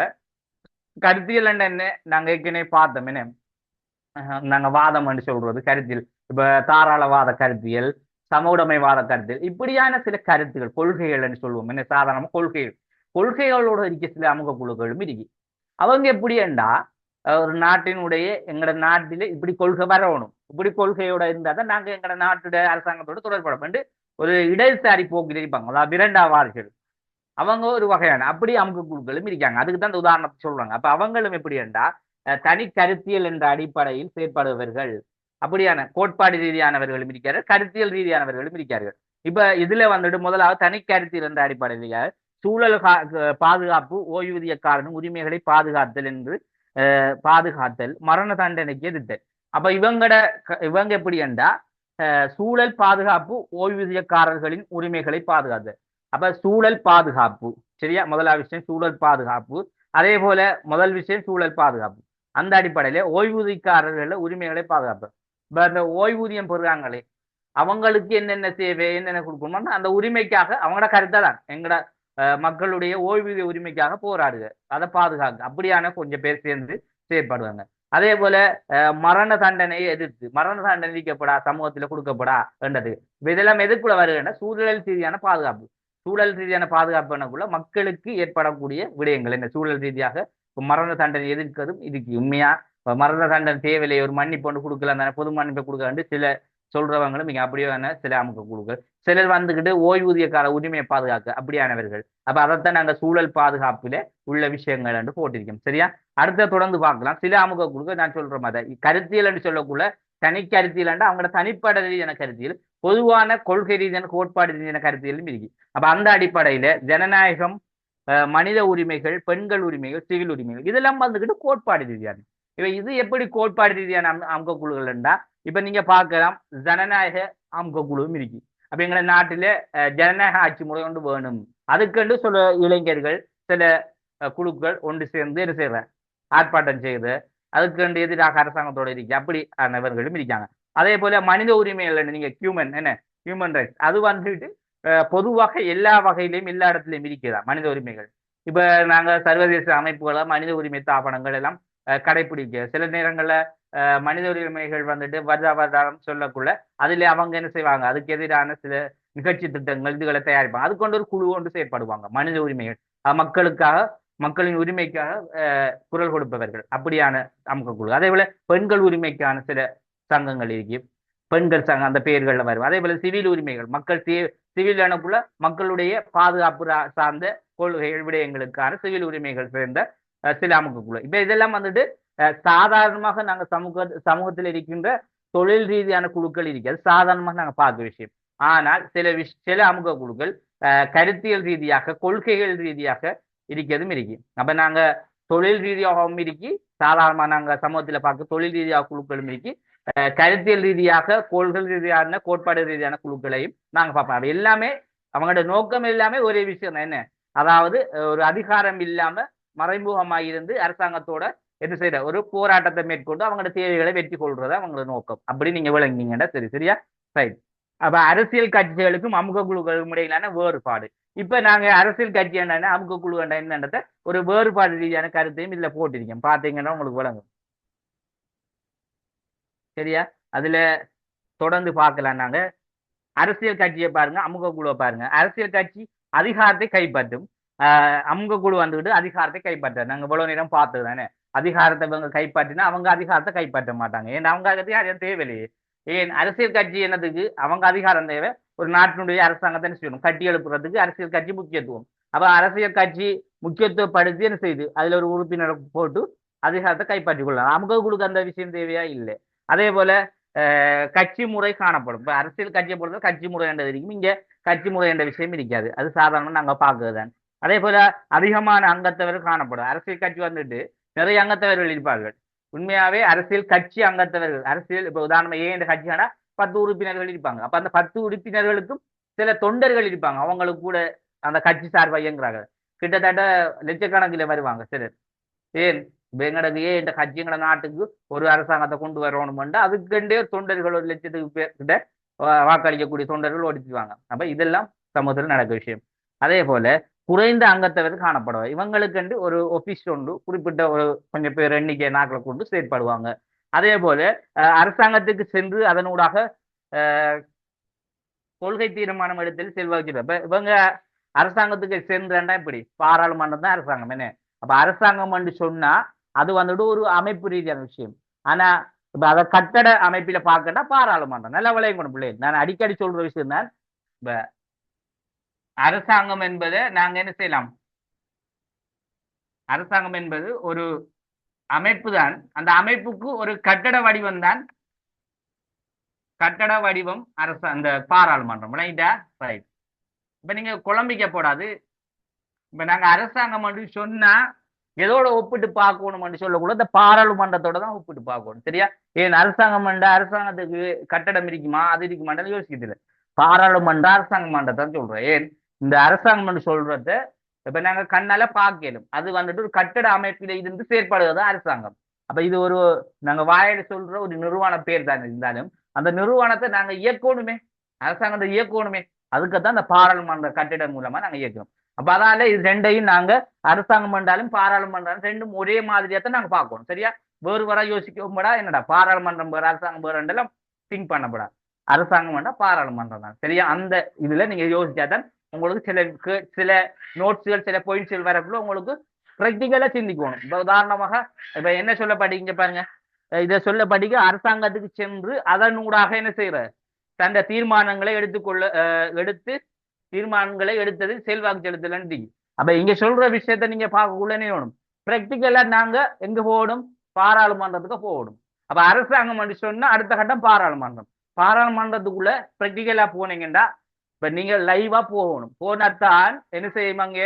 கருத்தியல் என்ன நாங்க ஏற்கனவே பார்த்தோம். என்ன நாங்க வாதம் என்று சொல்றது கருத்தியல். இப்ப தாராளவாத கருத்தியல், சமவுடைமைவாத கருத்தியல், இப்படியான சில கருத்துகள், கொள்கைகள் என்று சொல்லுவோம். என்ன சாதாரணமா கொள்கைகள், கொள்கைகளோட இருக்க சில அமுக குழுக்களும் இருக்கு. அவங்க எப்படி என்றா ஒரு நாட்டினுடைய எங்கட நாட்டில இப்படி கொள்கை வரணும், இப்படி கொள்கையோட இருந்தா தான் நாங்க எங்கட நாட்டுடைய அரசாங்கத்தோட தொடர்பட வேண்டு ஒரு இடதுசாரி போக்கில் இருப்பாங்க. அதாவது இரண்டாவார்கள். அவங்க ஒரு வகையான அப்படி அமுக குழுக்களும் இருக்காங்க. அதுக்கு தான் இந்த உதாரணத்தை சொல்றாங்க. அப்ப அவங்களும் எப்படி என்றா தனி கருத்தியல் என்ற அடிப்படையில் செயற்படுபவர்கள். அப்படியான கோட்பாடு ரீதியானவர்களும் இருக்கிறார்கள், கருத்தியல் ரீதியானவர்களும் இருக்கிறார்கள். இப்ப இதுல வந்துட்டு முதலாவது தனி கருத்தியல் என்ற அடிப்படையில சூழல் பாதுகாப்பு, ஓய்வூதியக்காரன் உரிமைகளை பாதுகாத்தல் என்று பாதுகாத்தல், மரண தண்டனைக்கு எதிர்த்தல். அப்ப இவங்க எப்படி என்றா சூழல் பாதுகாப்பு, ஓய்வூதியக்காரர்களின் உரிமைகளை பாதுகாத்தல். அப்ப சூழல் பாதுகாப்பு, சரியா? முதலாவது விஷயம் சூழல் பாதுகாப்பு. அதே போல முதல் விஷயம் சூழல் பாதுகாப்பு. அந்த அடிப்படையில ஓய்வூதியக்காரர்கள உரிமைகளை பாதுகாப்பு. இப்ப அந்த ஓய்வூதியம் பெறுறாங்களே அவங்களுக்கு என்னென்ன தேவை, என்னென்ன கொடுக்கணுமோ அந்த உரிமைக்காக அவங்களோட கருத்தை தான் எங்கட மக்களுடைய ஓய்வூதிய உரிமைக்காக போராடுக, அதை பாதுகாக்க அப்படியான கொஞ்சம் பேர் சேர்ந்து செயற்படுவாங்க. அதே போல மரண தண்டனையை எதிர்த்து, மரண தண்டனை விதிக்கப்படா, சமூகத்துல கொடுக்கப்படா என்றது. இதெல்லாம் எதிர்ப்புல வருகின்ற சூழல் ரீதியான பாதுகாப்பு. சூழல் ரீதியான பாதுகாப்புக்குள்ள மக்களுக்கு ஏற்படக்கூடிய விடயங்கள் என்ன, சூழல் ரீதியாக மரண தண்டனை எதிர்க்கிறதும் இதுக்கு உண்மையா மரண தண்டனை தேவையில்லை, ஒரு மன்னிப்பு ஒன்று கொடுக்கலாம் தானே, பொது மன்னிப்பை கொடுக்க சில சொல்றவங்களும் இங்க அப்படியான சில அமுக்க குழுக்கள். சிலர் வந்துகிட்டு ஓய்வூதியக்கார உரிமையை பாதுகாக்க அப்படியானவர்கள். அப்ப அதைத்தான் நாங்க சூழல் பாதுகாப்புல உள்ள விஷயங்கள் என்று போட்டிருக்கோம். சரியா? அடுத்த தொடர்ந்து பார்க்கலாம். சில அமுக குழுக்கள் நான் சொல்ற மாதிரி கருத்தியல் என்று சொல்லக்குள்ள தனி கருத்தியல் அவங்களோட தனிப்பட ரீதியான கருத்தியல், பொதுவான கொள்கை ரீதியான கோட்பாடு ரீதியான கருத்தியலும் இருக்கு. அப்ப அந்த அடிப்படையில ஜனநாயகம், மனித உரிமைகள், பெண்கள் உரிமைகள், சிவில் உரிமைகள் இதெல்லாம் வந்துகிட்டு கோட்பாடு ரீதியான. இப்ப இது எப்படி கோட்பாடு ரீதியான அமுக குழுக்கள் என்றா, இப்ப நீங்க பார்க்கலாம் ஜனநாயக அமுக குழுவும் இருக்கு. அப்ப எங்களை நாட்டில ஜனநாயக ஆட்சி முறை ஒன்று வேணும், அதுக்கென்று சில இளைஞர்கள், சில குழுக்கள் ஒன்று சேர்ந்து என்ன செய்யற ஆர்ப்பாட்டம் செய்து அதுக்கு எதிராக அரசாங்கத்தோட இருக்கு. அப்படி நபர்களும் இருக்காங்க. அதே போல மனித உரிமைகள் நீங்க ஹியூமன் ரைட்ஸ், அது வந்துட்டு பொதுவாக எல்லா வகையிலையும் எல்லா இடத்துலையும் இருக்கிறதா மனித உரிமைகள். இப்ப நாங்க சர்வதேச அமைப்புகள மனித உரிமை தாபனங்கள் எல்லாம் கடைபிடிக்க சில நேரங்கள்ல மனித உரிமைகள் வந்துட்டு வருடாவதாரம் சொல்லக்குள்ள அதுல அவங்க என்ன செய்வாங்க, அதுக்கு எதிரான சில நிகழ்ச்சி திட்டங்கள் இதுகளை தயாரிப்பாங்க. அது கொண்டு ஒரு குழு கொண்டு செயற்படுவாங்க. மனித உரிமைகள் மக்களுக்காக, மக்களின் உரிமைக்காக குரல் கொடுப்பவர்கள் அப்படியான அமுக குழு. அதே போல பெண்கள் உரிமைக்கான சில சங்கங்கள் இருக்கு, பெண்கள் சங்கம் அந்த பெயர்கள்ல வரும். அதே போல சிவில் உரிமைகள், மக்கள் சிவில் எனக்குள்ள மக்களுடைய பாதுகாப்பு சார்ந்த கொள்கைகள் விடயங்களுக்கான சிவில் உரிமைகள் சேர்ந்த சில அமுக குழு. இப்ப இதெல்லாம் வந்துட்டு சாதாரணமாக நாங்க சமூகத்தில் இருக்கின்ற தொழில் ரீதியான குழுக்கள் இருக்கிறது சாதாரணமாக நாங்க பார்க்க விஷயம். ஆனால் சில அமுக குழுக்கள் கருத்தியல் ரீதியாக, கொள்கைகள் ரீதியாக இருக்கிறதும் இருக்கு. அப்ப நாங்க தொழில் ரீதியாகவும் இருக்கி, சாதாரணமா நாங்க சமூகத்துல பார்க்க தொழில் ரீதியாக குழுக்களும் இருக்கி, கருத்தியல் ரீதியாக, கொள்கை ரீதியான, கோட்பாடு ரீதியான குழுக்களையும் நாங்க பார்ப்போம். அது எல்லாமே அவங்களோட நோக்கம் எல்லாமே ஒரே விஷயம் தான். என்ன, அதாவது ஒரு அதிகாரம் இல்லாம மறைமுகமாக இருந்து அரசாங்கத்தோட என்ன செய்யற ஒரு போராட்டத்தை மேற்கொண்டு அவங்களோட தேவைகளை வெற்றி கொள்றது அவங்களோட நோக்கம். அப்படி நீங்க விளங்கினீங்கன்னா சரி. சரியா? ரைட். அப்ப அரசியல் கட்சிகளுக்கும் அமுக குழுக்களுக்கும் இடையிலான வேறுபாடு. இப்ப நாங்க அரசியல் கட்சி என்ன, அமுக குழு என்னன்றத ஒரு வேறுபாடு ரீதியான கருத்தையும் இதுல போட்டிருக்கேன். பாத்தீங்கன்னா உங்களுக்கு விளங்கும். சரியா? அதுல தொடர்ந்து பார்க்கலாம். நாங்க அரசியல் கட்சியை பாருங்க, அமுக குழுவை பாருங்க. அரசியல் கட்சி அதிகாரத்தை கைப்பற்றும், அமுக குழு வந்துட்டு அதிகாரத்தை கைப்பற்ற. நாங்க இவ்வளவு நேரம் பார்த்தது தானே. அதிகாரத்தை இவங்க கைப்பற்றினா அவங்க அதிகாரத்தை கைப்பற்ற மாட்டாங்க. ஏன் அவங்க அதிகாரம் தேவையில்லையே. ஏன் அரசியல் கட்சி என்னதுக்கு? அவங்க அதிகாரம் தேவை. ஒரு நாட்டினுடைய அரசாங்கத்தை என்ன செய்யணும்? கட்டி எழுப்புறதுக்கு அரசியல் கட்சி முக்கியத்துவம். அப்ப அரசியல் கட்சி முக்கியத்துவப்படுத்தி என்ன செய்யுது? அதுல ஒரு உறுப்பினரை போட்டு அதிகாரத்தை கைப்பற்றிக் கொள்ளலாம். அமுக குழுக்கு அந்த விஷயம் தேவையா? இல்லை. அதே போல கட்சி முறை காணப்படும். இப்ப அரசியல் கட்சியை பொறுத்த கட்சி முறை என்றது இருக்கும். இங்க கட்சி முறை என்ற விஷயம் இருக்காது. அது சாதாரணமா நாங்க பார்க்கறதுதான். அதே போல அதிகமான அங்கத்தவர்கள் காணப்படும். அரசியல் கட்சி வந்துட்டு நிறைய அங்கத்தவர்கள் இருப்பார்கள். உண்மையாவே அரசியல் கட்சி அங்கத்தவர்கள், அரசியல் இப்ப உதாரணமா என்ற கட்சியானா 10 உறுப்பினர்கள் இருப்பாங்க. அப்ப அந்த 10 உறுப்பினர்களுக்கும் சில தொண்டர்கள் இருப்பாங்க. அவங்களுக்கு கூட அந்த கட்சி சார்பா இயங்குறாங்க. கிட்டத்தட்ட லட்சக்கணக்கில் வருவாங்க சிலர். ஏன் எங்களுக்கு இந்த கட்சி எங்கட நாட்டுக்கு ஒரு அரசாங்கத்தை கொண்டு வரணும்னா அதுக்கண்டே தொண்டர்கள் 1,00,000 பேர் கிட்ட வாக்களிக்கக்கூடிய தொண்டர்கள் ஓடிச்சுவாங்க. அப்ப இதெல்லாம் சமூகத்தில் நடக்கிற விஷயம். அதே போல குறைந்த அங்கத்தவர் காணப்படுவார். இவங்களுக்கு ஒரு ஒபிஸ் ஒன்று குறிப்பிட்ட ஒரு கொஞ்சம் பேர் எண்ணிக்கை நாட்களை கொண்டு செயற்படுவாங்க. அதே போல அரசாங்கத்துக்கு சென்று அதனூடாக கொள்கை தீர்மானம் எடுத்தல் செல்வாக்கு. இப்ப இவங்க அரசாங்கத்துக்கு சென்றா இப்படி பாராளுமன்றம் தான் அரசாங்கம் என்ன. அப்ப அரசாங்கம் என்று சொன்னா அது வந்துட்டு ஒரு அமைப்பு ரீதியான விஷயம். ஆனா இப்ப அதை கட்டட அமைப்பில பார்க்கட்டா பாராளுமன்றம் நல்ல விளையும் கொண்டு பிள்ளை. நான் அடிக்கடி சொல்ற விஷயம் தான். இப்ப அரசாங்கம் என்பதை நாங்க என்ன செய்யலாம்? அரசாங்கம் என்பது ஒரு அமைப்பு தான். அந்த அமைப்புக்கு ஒரு கட்டட வடிவம் தான். கட்டட வடிவம் அந்த பாராளுமன்றம். ரைட்டா? ரைட். இப்ப நீங்க குழம்பிக்க போடாது. இப்ப நாங்க அரசாங்கம் சொன்னா எதோட ஒப்பிட்டு பார்க்கணும் சொல்லக்கூட இந்த பாராளுமன்றத்தோட தான் ஒப்பிட்டு பார்க்கணும். சரியா? ஏன் அரசாங்கம் அரசாங்கத்துக்கு கட்டடம் இருக்குமா அது இருக்குமான்னு யோசிக்கிறது. பாராளுமன்ற அரசாங்க மன்றத்தான் சொல்றோம். ஏன் இந்த அரசாங்கம் சொல்றத இப்ப நாங்க கண்ணால பார்க்கலும். அது வந்துட்டு ஒரு கட்டட அமைப்பில இருந்து செயற்படுவதுதான் அரசாங்கம். அப்ப இது ஒரு நாங்க வாயில சொல்ற ஒரு நிறுவன பேர் தான் இருந்தாலும் அந்த நிறுவனத்தை நாங்க இயக்கணுமே, அரசாங்கத்தை இயக்கணுமே. அதுக்குத்தான் இந்த பாராளுமன்ற கட்டிடம் மூலமா நாங்க இயக்கணும். அப்ப அதனால இது ரெண்டையும் நாங்க அரசாங்கம் பண்ணாலும் பாராளுமன்றம் ரெண்டும் ஒரே மாதிரியாத்தான் நாங்க பார்க்கணும். சரியா? வேறு வர யோசிக்கப்படா. என்னடா பாராளுமன்றம் வேறு அரசாங்கம் வேறுண்டெல்லாம் திங்க் பண்ணப்படா. அரசாங்கம் வேண்டா பாராளுமன்றம் தான். சரியா? அந்த இதுல நீங்க யோசிச்சாதான் உங்களுக்கு சில நோட்ஸ்கள் சில பாயிண்ட்ஸ்கள் வரக்குள்ள உங்களுக்கு பிராக்டிக்கலா சிந்திக்கணும். இப்ப உதாரணமாக இப்ப என்ன சொல்ல படிங்க பாருங்க. இதை சொல்ல படிக்க அரசாங்கத்துக்கு சென்று அதனூடாக என்ன செய்யற தந்த தீர்மானங்களை எடுத்து தீர்மானங்களை எடுத்தது செல்வாக்கு செலுத்தலன்னு. அப்ப இங்க சொல்ற விஷயத்த நீங்க பார்க்கக்குள்ளே வேணும். பிராக்டிக்கலா நாங்க எங்க போகணும்? பாராளுமன்றத்துக்கு போகணும். அப்ப அரசாங்கம் சொன்னா அடுத்த கட்டம் பாராளுமன்றம். பாராளுமன்றத்துக்குள்ள பிராக்டிக்கலா போனீங்கன்னா இப்ப நீங்க லைவா போகணும். போனாத்தான் என்ன செய்யுமாங்க?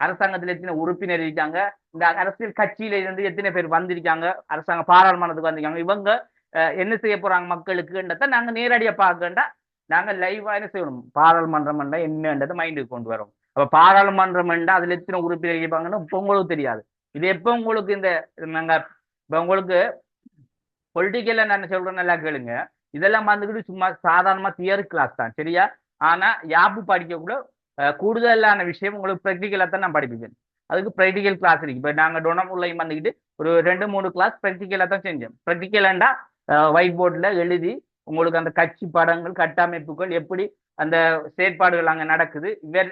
அரசாங்கத்தில் எத்தனை உறுப்பினர் இருக்காங்க, இந்த அரசியல் கட்சியில இருந்து எத்தனை பேர் வந்திருக்காங்க, அரசாங்க பாராளுமன்றத்துக்கு வந்திருக்காங்க, இவங்க என்ன செய்ய போறாங்க மக்களுக்குன்றத நாங்க நேரடியா பார்க்கண்டா நாங்க லைவா என்ன செய்யணும்? பாராளுமன்றம் என்னன்றதை மைண்டுக்கு கொண்டு வரோம். அப்ப பாராளுமன்றம் அதுல எத்தனை உறுப்பினர் இருப்பாங்கன்னு இப்ப உங்களுக்கு தெரியாது. இது எப்ப உங்களுக்கு இந்த நாங்க இப்ப உங்களுக்கு பொலிட்டிக்கல்ல நான் சொல்றேன், நல்லா கேளுங்க. இதெல்லாம் வந்துக்கிட்டு சும்மா சாதாரணமா தியரி கிளாஸ் தான். சரியா? ஆனா யாப்பு படிக்கக்குள்ள கூடுதலான விஷயம் உங்களுக்கு ப்ராக்டிக்கலா தான் நான் படிப்பேன். அதுக்கு ப்ராக்டிக்கல் கிளாஸ் இருக்கு. இப்ப நாங்க டொனமுல்லையும் வந்துக்கிட்டு ஒரு 2-3 கிளாஸ் ப்ராக்டிக்கலா தான் செஞ்சோம். ப்ராக்டிக்கலாண்டா ஒயிட் போர்ட்ல எழுதி உங்களுக்கு அந்த கட்சி படங்கள் கட்டமைப்புகள் எப்படி அந்த செயற்பாடுகள் அங்க நடக்குது.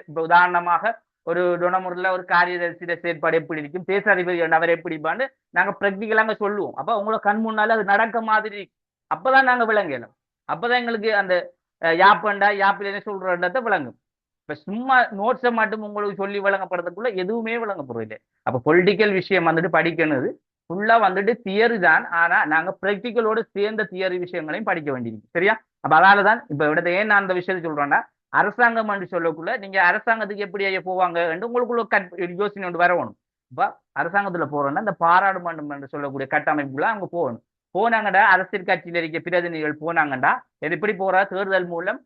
இப்ப உதாரணமாக ஒரு டொனமுறையில் ஒரு காரியதர்சியில செயற்பாடு எப்படி இருக்கும், பேசாதிபதி அவர் எப்படிப்பான்னு நாங்க ப்ராக்டிக்கலாங்க சொல்லுவோம். அப்ப உங்களை கண் முன்னால அது நடக்க மாதிரி அப்பதான் நாங்க விளங்கலாம். அப்பதான் எங்களுக்கு அந்த யாப்பண்டா யாப்பில் என்ன சொல்றதை விளங்கும். இப்ப சும்மா நோட்ஸை மட்டும் உங்களுக்கு சொல்லி விளங்கப்படுறதுக்குள்ள எதுவுமே விளங்கப்படுறது. அப்ப பொலிட்டிக்கல் விஷயம் வந்துட்டு படிக்கணுது ஃபுல்லா வந்துட்டு தியரி தான். ஆனா நாங்க பிராக்டிக்கலோட சேர்ந்த தியரி விஷயங்களையும் படிக்க வேண்டியிருக்கு. சரியா? அப்ப அதனாலதான் இப்ப விடத்தை ஏன் நான் அந்த விஷயத்தை சொல்றேன்னா அரசாங்கம் என்று சொல்லக்குள்ள நீங்க அரசாங்கத்துக்கு எப்படி போவாங்க என்று உங்களுக்குள்ள யோசனை ஒன்று வரணும். இப்ப அரசாங்கத்துல போறோம்னா இந்த பாராளுமன்றம் என்று சொல்லக்கூடிய கட்டமைப்புல அவங்க போகணும். போனாங்கடா அரசியல் கட்சியில இருக்க பிரதிநிதிகள் போனாங்கடா எப்படி போறா? தேர்தல் மூலம்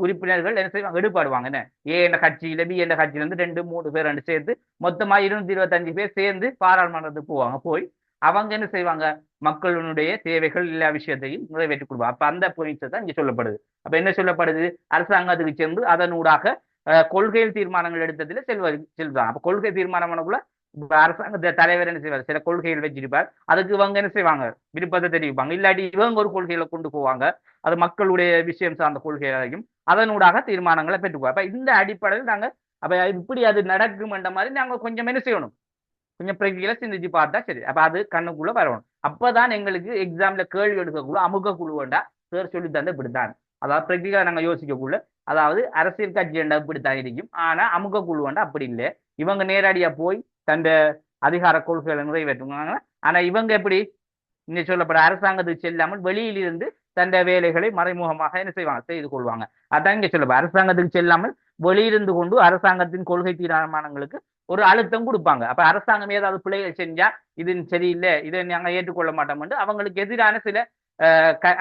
உறுப்பினர்கள் என்ன செய்வாங்க? எடுப்பாடுவாங்க. என்ன ஏ என்ற கட்சியில பி என்ற கட்சியில இருந்து 2-3 பேர் சேர்ந்து மொத்தமா 225 பேர் சேர்ந்து பாராளுமன்றத்துக்கு போவாங்க. போய் அவங்க என்ன செய்வாங்க? மக்களுடைய தேவைகள் எல்லா விஷயத்தையும் நிறைவேற்றி கொடுப்பாங்க. அப்ப அந்த பாயிண்ட்ஸ் தான் இங்க சொல்லப்படுது. அப்ப என்ன சொல்லப்படுது? அரசாங்கத்துக்கு சென்று அதனூடாக கொள்கையில் தீர்மானங்கள் எடுத்ததுல செல்வாங்க. அப்ப கொள்கை தீர்மானம் இப்ப அரசாங்க தலைவர் என்ன செய்வார், சில கொள்கைகள் வச்சிருப்பார். அதுக்கு இவங்க என்ன செய்வாங்க, விருப்பத்தை தெரிவிப்பாங்க. இல்லாட்டி இவங்க ஒரு கொள்கைகளை கொண்டு போவாங்க, அது மக்களுடைய விஷயம் சார்ந்த கொள்கைகளையும் அதனூடாக தீர்மானங்களை பெற்றுக்குவோம். அப்ப இந்த அடிப்படையில் நாங்க அப்ப இப்படி அது நடக்கும்ன்ற மாதிரி நாங்க கொஞ்சம் என்ன செய்யணும், கொஞ்சம் ப்ராக்டிகலா சிந்திச்சு பார்த்தா சரி. அப்ப அது கண்ணுக்குள்ள வரணும். அப்பதான் எங்களுக்கு எக்ஸாம்ல கேள்வி எடுக்கக்குள்ள அமுக குழு வேண்டா சார் சொல்லி தந்த இப்படித்தான், அதாவது ப்ராக்டிகலா நாங்க யோசிக்கக்குள்ள, அதாவது அரசியல் கட்சி என்ற இப்படித்தான் இருக்கும். ஆனா அமுக குழு வேண்டா அப்படி இல்லை. இவங்க நேரடியா போய் தந்த அதிகார கொள்கைகளை நிறைவேற்றுவாங்க. ஆனா இவங்க எப்படி இன்னைக்கு சொல்லப்பட அரசாங்கத்துக்கு செல்லாமல் வெளியிலிருந்து தந்த வேலைகளை மறைமுகமாக என்ன செய்வாங்க, செய்து கொள்வாங்க. அதான் இங்க சொல்லப்ப அரசாங்கத்துக்கு செல்லாமல் வெளியிருந்து கொண்டு அரசாங்கத்தின் கொள்கை தீர்மானங்களுக்கு ஒரு அழுத்தம் கொடுப்பாங்க. அப்ப அரசாங்கம் ஏதாவது பிழைகள் செஞ்சா இது சரியில்லை, இதை நாங்க ஏற்றுக்கொள்ள மாட்டோம் என்று அவங்களுக்கு எதிரான சில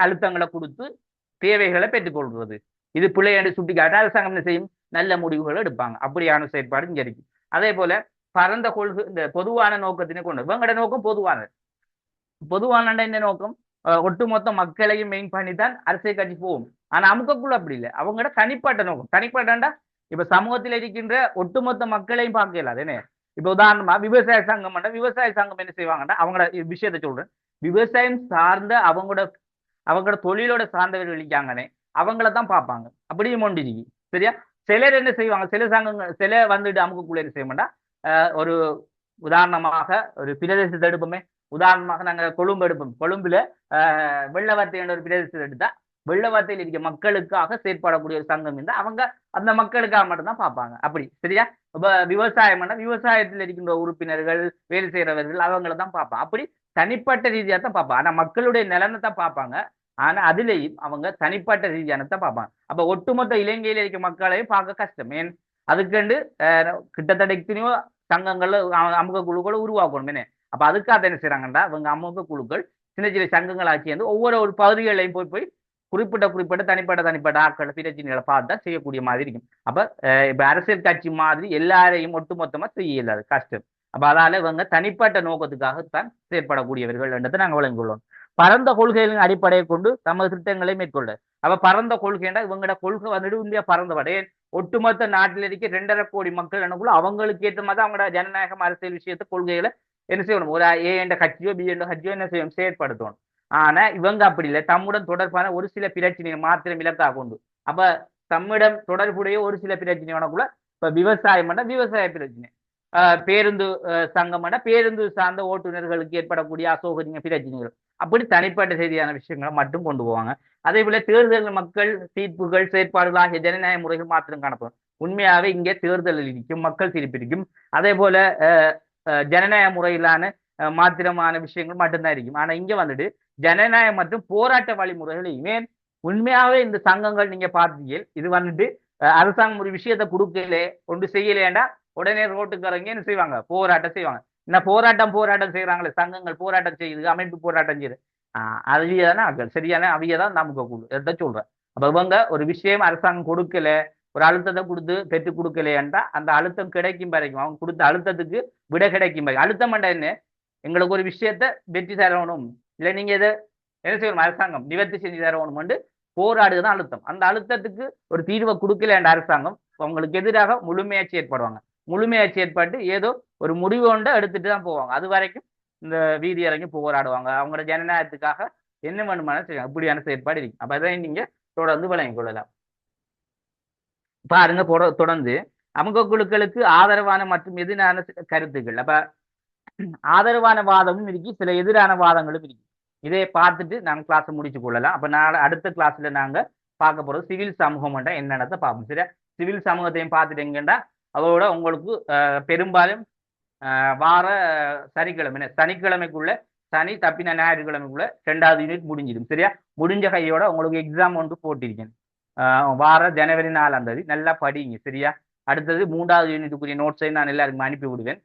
அழுத்தங்களை கொடுத்து தேவைகளை பெற்றுக்கொள்வது. இது பிழை என்று சுட்டிக்காட்ட அரசாங்கம் என்ன செய்யும், நல்ல முடிவுகளை எடுப்பாங்க. அப்படியான செயற்பாடு இங்க இருக்கு. அதே போல பரந்த கொள்கை, இந்த பொதுவான நோக்கத்தினை கொண்டு இவங்களோட நோக்கம் பொதுவானது. பொதுவான என்ன நோக்கம், ஒட்டுமொத்த மக்களையும் மெயின் பண்ணி தான் அரசியல் கட்சி போகும். ஆனா அமுகக்குள்ள அப்படி இல்லை, அவங்களோட தனிப்பட்ட நோக்கம். தனிப்பட்டா இப்ப சமூகத்தில் இருக்கின்ற ஒட்டுமொத்த மக்களையும் பார்க்க இயலாது. என்ன இப்ப உதாரணமா விவசாய சங்கம், விவசாய சங்கம் என்ன செய்வாங்கன்னா, அவங்களோட விஷயத்தை சொல்றேன், விவசாயம் சார்ந்த அவங்களோட தொழிலோட சார்ந்தவர்கள் இருக்காங்கன்னே அவங்கள தான் பார்ப்பாங்க. அப்படியும் ஒன்றிருக்கு சரியா. சிலர் என்ன செய்வாங்க, சில சங்கங்கள் சில வந்துட்டு அமுகக்குள்ள என்ன செய்ய மாட்டா, ஒரு உதாரணமாக ஒரு பிரதேசத்தை எடுப்போமே. உதாரணமாக நாங்க கொழும்பு எடுப்போம். கொழும்புல வெள்ளவார்த்தை என்ற ஒரு பிரதேசத்தை எடுத்தா வெள்ளவார்த்தையில் இருக்க மக்களுக்காக செயற்படக்கூடிய ஒரு சங்கம் இருந்தா அவங்க அந்த மக்களுக்காக மட்டும்தான் பார்ப்பாங்க. அப்படி சரியா. இப்ப விவசாயம் விவசாயத்தில் இருக்கின்ற உறுப்பினர்கள், வேலை செய்யறவர்கள் அவங்கள தான் பார்ப்பாங்க. அப்படி தனிப்பட்ட ரீதியா தான் பார்ப்பாங்க. ஆனா மக்களுடைய நலனை தான் பார்ப்பாங்க. ஆனா அதுலேயும் அவங்க தனிப்பட்ட ரீதியானதான் பார்ப்பாங்க. அப்ப ஒட்டுமொத்த இலங்கையில இருக்க மக்களையும் பார்க்க கஷ்டம். ஏன் அதுக்கு கிட்டத்தட்ட எத்தனையோ சங்கங்கள் அமுக குழுக்களை உருவாக்கணும். என்ன அப்ப அதுக்காக என்ன செய்யறாங்கன்னா, இவங்க அமுக குழுக்கள் சின்ன சின்ன சங்கங்கள் ஆட்சி வந்து ஒவ்வொரு பகுதிகளையும் போய் குறிப்பிட்ட தனிப்பட்ட ஆட்களை பிரச்சனைகளை பார்த்து தான் செய்யக்கூடிய மாதிரி இருக்கும். அப்ப இப்ப அரசியல் கட்சி மாதிரி எல்லாரையும் ஒட்டுமொத்தமா செய்ய இயலாது, கஷ்டம். அப்ப அதால இவங்க தனிப்பட்ட நோக்கத்துக்காகத்தான் செயற்படக்கூடியவர்கள் என்றதை நாங்கள் வழங்கியுள்ளோம். பரந்த கொள்கைகளின் அடிப்படையை கொண்டு தமது திட்டங்களை மேற்கொள்ள. அப்ப பரந்த கொள்கைன்னா இவங்களோட கொள்கை வந்துட்டு இந்தியா பரந்தபடே ஒட்டுமொத்த நாட்டில் இருக்க 2.5 கோடி மக்கள் எனக்குள்ள அவங்களுக்கு ஏற்ற மாதிரி அவங்களோட ஜனநாயகம் அரசியல் விஷயத்தை கொள்கைகளை என்ன செய்யணும், ஒரு ஏ என்ற கட்சியோ பி என்ற கட்சியோ என்ன செய்யணும், செயற்படுத்தணும். ஆனா இவங்க அப்படி இல்லை, தம்முடன் தொடர்பான ஒரு சில பிரச்சனையை மாத்திரம் இலக்காக கொண்டு. அப்ப தம்மிடம் தொடர்புடைய ஒரு சில பிரச்சனையானக்குள்ள இப்ப விவசாயம் விவசாய பிரச்சனை, பேருந்து சங்கம் பேருந்து சார்ந்த ஓட்டுநர்களுக்கு ஏற்படக்கூடிய அசௌகரிய பிரச்சனைகள், அப்படி தனிப்பட்ட செய்தியான விஷயங்களை மட்டும் கொண்டு போவாங்க. அதே போல தேர்தல் மக்கள் தீர்ப்புகள் செயற்பாடுகள் ஆகிய ஜனநாயக முறைகள் மாத்திரம் காணப்படும். உண்மையாவே இங்கே தேர்தல் இருக்கும், மக்கள் தீர்ப்பு இருக்கும். அதே போல ஜனநாயக முறையிலான மாத்திரமான விஷயங்கள் மட்டும்தான் இருக்கும். ஆனா இங்க வந்துட்டு ஜனநாயகம் மற்றும் போராட்ட வழிமுறைகள் ஏன் உண்மையாவே இந்த சங்கங்கள் நீங்க பார்த்தீங்க, இது வந்துட்டு அரசாங்கம் ஒரு விஷயத்தை கொடுக்கல ஒன்று செய்யலேண்டா உடனே ரோட்டுக்கு இறங்கி என்ன செய்வாங்க, போராட்டம் செய்வாங்க. என்ன போராட்டம் செய்யறாங்களே சங்கங்கள், போராட்டம் செய்யுது, அமைப்பு போராட்டம் செய்யுது. அவியதான ஆக்கள் சரியான அவியதான் நமக்கு கூடு எதை சொல்றேன். அப்ப இவங்க ஒரு விஷயம் அரசாங்கம் கொடுக்கல, ஒரு அழுத்தத்தை கொடுத்து பெற்று கொடுக்கலையன்றா அந்த அழுத்தம் கிடைக்கும் வரைக்கும், அவங்க கொடுத்த அழுத்தத்துக்கு விட கிடைக்கும் வரைக்கும். அழுத்தம் என்ன, எங்களுக்கு ஒரு விஷயத்த வெற்றி தரணும், இல்லை நீங்க இதை என்ன செய்யணும், அரசாங்கம் நிவர்த்தி செஞ்சு தரணும் போராடுதான் அழுத்தம். அந்த அழுத்தத்துக்கு ஒரு தீர்வை கொடுக்கல என்ற அரசாங்கம் அவங்களுக்கு எதிராக முழுமையாச்சு ஏற்படுவாங்க. முழுமையாச்சு ஏற்பட்டு ஏதோ ஒரு முடிவு ஒன்றை எடுத்துட்டு தான் போவாங்க. அது வரைக்கும் இந்த வீதி இறங்கி போராடுவாங்க, அவங்களோட ஜனநாயகத்துக்காக என்ன வேணுமான செய்வாங்க. இப்படியான செயற்பாடு இருக்கு. அப்ப அதை நீங்க தொடர்ந்து வழங்கிக் கொள்ளலாம். பாருங்க தொடர்ந்து அமுக குழுக்களுக்கு ஆதரவான மற்றும் எதிரான கருத்துக்கள். அப்ப ஆதரவான வாதமும் இருக்கு, சில எதிரான வாதங்களும் இருக்கு. இதை பார்த்துட்டு நாங்கள் கிளாஸ் முடிச்சு கொள்ளலாம். அப்ப அடுத்த கிளாஸ்ல நாங்க பார்க்க போறது சிவில் சமூகம் என்னென்னத்தை பார்ப்போம். சரியா. சிவில் சமூகத்தையும் பார்த்துட்டீங்கன்னா அதோட உங்களுக்கு பெரும்பாலும் வார சனிக்கிழமைக்குள்ள சனி தப்பின ஞாயிற்றுக்கிழமைக்குள்ள 2வது யூனிட் முடிஞ்சிடும். சரியா. முடிஞ்ச கையோட உங்களுக்கு எக்ஸாம் ஒன்று போட்டிருக்கேன். வார ஜனவரி 4ஆம் தேதி நல்லா படிங்க. சரியா. அடுத்தது 3வது யூனிட்டுக்குரிய நோட்ஸையும் நான் எல்லாருக்கும் அனுப்பி விடுவேன்.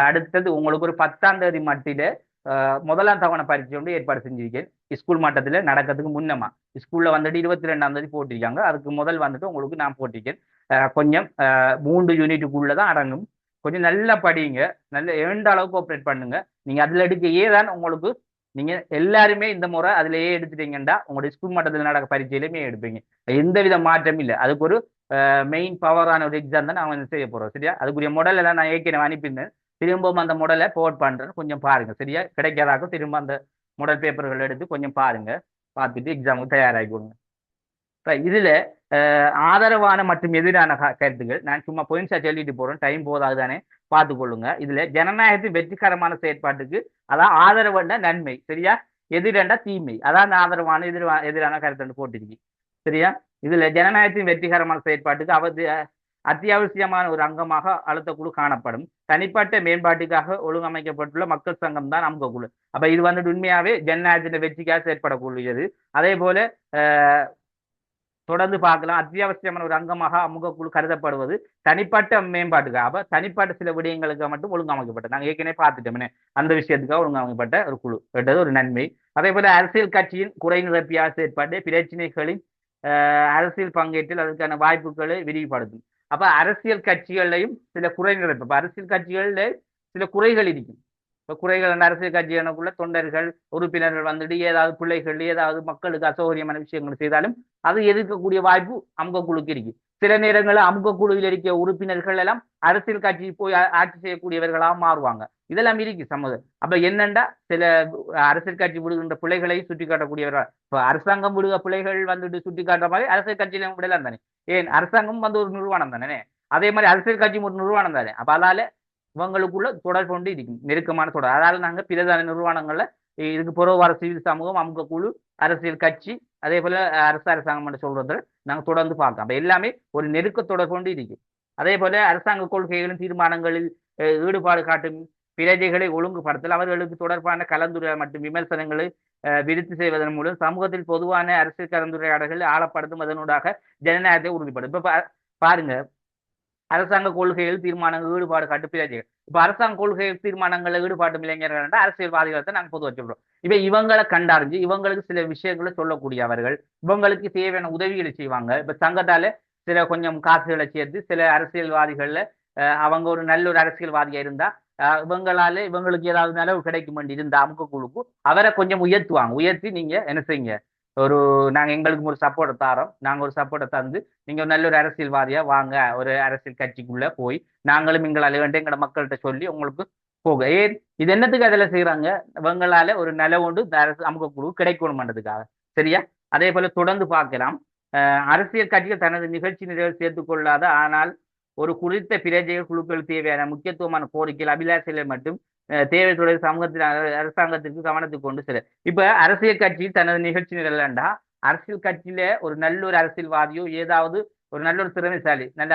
அடுத்தது உங்களுக்கு ஒரு 10ஆம் தேதி மட்டில முதலாம் தவணை பரீட்சை வந்து ஏற்பாடு செஞ்சிருக்கேன். ஸ்கூல் மட்டத்தில் நடக்கிறதுக்கு முன்னமா ஸ்கூல்ல வந்துட்டு 22ஆம் தேதி போட்டிருக்காங்க. அதுக்கு முதல் வந்துட்டு உங்களுக்கு நான் போட்டிருக்கேன். கொஞ்சம் 3 யூனிட்டுக்குள்ளதான் அடங்கும். கொஞ்சம் நல்லா படிங்க, நல்ல எந்த அளவுக்கு கோஆப்ரேட் பண்ணுங்க. நீங்க அதுல எடுக்க ஏதான் உங்களுக்கு நீங்க எல்லாருமே இந்த முறை அதுலயே எடுத்துட்டீங்கன்னா உங்களுடைய ஸ்கூல் மட்டத்தில் நடக்க பரீட்சையிலுமே எடுப்பீங்க. எந்தவித மாற்றமும் இல்லை. அதுக்கு ஒரு மெயின் பவரான ஒரு எக்ஸாம் தான் நான் செய்ய போறோம். சரியா. அதுக்குரிய மாடல் எல்லாம் நான் ஏற்கனவே அனுப்பியிருந்தேன். திரும்பவும் அந்த மாடலை போர்ட் பண்றேன், கொஞ்சம் பாருங்க சரியா. கிடைக்காதாக்கும் திரும்ப அந்த மாடல் பேப்பர்கள் எடுத்து கொஞ்சம் பாருங்க, பார்த்துட்டு எக்ஸாமுக்கு தயாராகிக்கோங்க. இதுல ஆதரவான மற்றும் எதிரான கருத்துக்கள் நான் சும்மா பாயிண்ட்ஸா சொல்லிட்டு போறேன், டைம் போதாது தானே, பார்த்துக்கொள்ளுங்க. இதுல ஜனநாயகத்தின் வெற்றிகரமான செயற்பாட்டுக்கு அதான் ஆதரவுன்னா நன்மை சரியா, எதிரண்டா தீமை, அதான் ஆதரவான எதிரான கருத்து போட்டிருக்கு சரியா. இதுல ஜனநாயகத்தின் வெற்றிகரமான செயற்பாட்டுக்கு அத்தியாவசியமான ஒரு அங்கமாக அழுத்த குழு காணப்படும். தனிப்பட்ட மேம்பாட்டுக்காக ஒழுங்கமைக்கப்பட்டுள்ள மக்கள் சங்கம் தான் அமுக குழு. அப்ப இது வந்துட்டு உண்மையாவே ஜனநாயகத்தின் வெற்றிக்காக செயற்படக்கூடியது. அதே போல தொடர்ந்து பார்க்கலாம், அத்தியாவசியமான ஒரு அங்கமாக அமுக குழு கருதப்படுவது தனிப்பட்ட மேம்பாட்டுக்காக. அப்ப தனிப்பட்ட சில விடயங்களுக்கு மட்டும் ஒழுங்கமைக்கப்பட்ட, நாங்கள் ஏற்கனவே பார்த்துட்டோம்னே, அந்த விஷயத்துக்காக ஒழுங்கமைக்கப்பட்ட ஒரு குழு என்றது ஒரு நன்மை. அதே போல அரசியல் கட்சியின் குறை நிரப்பிய செயற்பாடு பிரச்சனைகளின் அரசியல் பங்கேற்றில் அதற்கான வாய்ப்புகளை விரிவுபடுத்தும். அப்ப அரசியல் கட்சிகளையும் சில குறை நிரப்பு, இப்ப அரசியல் கட்சிகள்ல சில குறைகள் இருக்கும். இப்ப குறைகள் அரசியல் கட்சிகளுக்குள்ள தொண்டர்கள் உறுப்பினர்கள் வந்துட்டு ஏதாவது பிள்ளைகள் ஏதாவது மக்களுக்கு அசௌகரியமான விஷயங்கள் செய்தாலும் அது எதிர்க்கக்கூடிய வாய்ப்பு அமுக குழுக்கு இருக்கு. சில நேரங்களில் அமுக குழுவில் இருக்க உறுப்பினர்கள் எல்லாம் அரசியல் கட்சி போய் ஆட்சி செய்யக்கூடியவர்களாக மாறுவாங்க. இதெல்லாம் இருக்கு சமூகம். அப்ப என்னண்டா சில அரசியல் கட்சி விடுகின்ற பிள்ளைகளை சுட்டி காட்டக்கூடியவர்கள், இப்ப அரசாங்கம் விடுக பிள்ளைகள் வந்துட்டு சுட்டி காட்டுற மாதிரி அரசியல் கட்சியில விடலாம் தானே. ஏன் அரசாங்கம் வந்து ஒரு நிறுவனம் தானே, அதே மாதிரி அரசியல் கட்சி ஒரு நிறுவனம் தானே. அப்ப அதனால இவங்களுக்குள்ள தொடர்பு கொண்டு இருக்கும், நெருக்கமான தொடர். அதாவது நாங்க பிரதான நிறுவனங்கள்ல இதுக்கு புறவார சிவில் சமூகம் அமுக குழு அரசியல் கட்சி அதே போல அரசாங்கம் சொல்றத நாங்க தொடர்ந்து பார்க்கலாம். அப்ப எல்லாமே ஒரு நெருக்க தொடர்பு கொண்டு இருக்கு. அதே போல அரசாங்க கொள்கைகளும் தீர்மானங்களில் ஈடுபாடு காட்டும் பிரஜைகளை ஒழுங்குபடுத்தல், அவர்களுக்கு தொடர்பான கலந்துரையாடல் மற்றும் விமர்சனங்களை விருத்தி செய்வதன் மூலம் சமூகத்தில் பொதுவான அரசியல் கலந்துரையாடல்கள் ஆளப்படுத்தும், அதனூடாக ஜனநாயகத்தை உறுதிப்படும். இப்ப பாருங்க, அரசாங்க கொள்கைகள் தீர்மானங்கள் ஈடுபாடு காட்டு பிரஜைகள். இப்ப அரசாங்க கொள்கைகள் தீர்மானங்கள்ல ஈடுபாட்டு இளைஞர்கள் அரசியல்வாதிகளை நாங்க பொதுவாக சொல்றோம். இப்ப இவங்களை கண்டறிஞ்சு இவங்களுக்கு சில விஷயங்களை சொல்லக்கூடியவர்கள், இவங்களுக்கு தேவையான உதவிகளை செய்வாங்க. இப்ப சங்கத்தால சில கொஞ்சம் காசுகளை சேர்த்து சில அரசியல்வாதிகள்ல அவங்க ஒரு நல்ல ஒரு அரசியல்வாதியா இருந்தா இவங்களால இவங்களுக்கு ஏதாவது நிலவு கிடைக்கும் இருந்தா அமுக குழுக்கு அவரை கொஞ்சம் உயர்த்துவாங்க. உயர்த்தி நீங்க என்ன செய்யுங்க, ஒரு நாங்க எங்களுக்கு ஒரு சப்போர்ட்டை தாரோம், நாங்க ஒரு சப்போர்ட்டை தந்து நீங்க நல்ல ஒரு அரசியல்வாதியா வாங்க, ஒரு அரசியல் கட்சிக்குள்ள போய் நாங்களும் எங்களால வேண்டிய எங்களோட மக்கள்கிட்ட சொல்லி உங்களுக்கு போக. ஏன் இது என்னத்துக்கு அதில் செய்யறாங்க, இவங்களால ஒரு நில ஒன்று இந்த அரசு அமுக குழு கிடைக்கணும்ன்றதுக்காக சரியா. அதே போல தொடர்ந்து பார்க்கலாம், அரசியல் கட்சிகள் தனது நிகழ்ச்சி நிறைவு சேர்த்துக் கொள்ளாத ஆனால் ஒரு குறித்த பிரஜைகள் குழுக்கள் தேவையான முக்கியத்துவமான கோரிக்கைகள் அபிலாஷைகளை மட்டும் தேவை தொடர் சமூகத்தில் அரசாங்கத்திற்கு கவனத்துக்கு கொண்டு செல்ல. இப்ப அரசியல் கட்சி தனது நிகழ்ச்சி நிரலண்டா அரசியல் கட்சியில ஒரு நல்ல ஒரு அரசியல்வாதியோ ஏதாவது ஒரு நல்ல ஒரு திறமைசாலி, நல்ல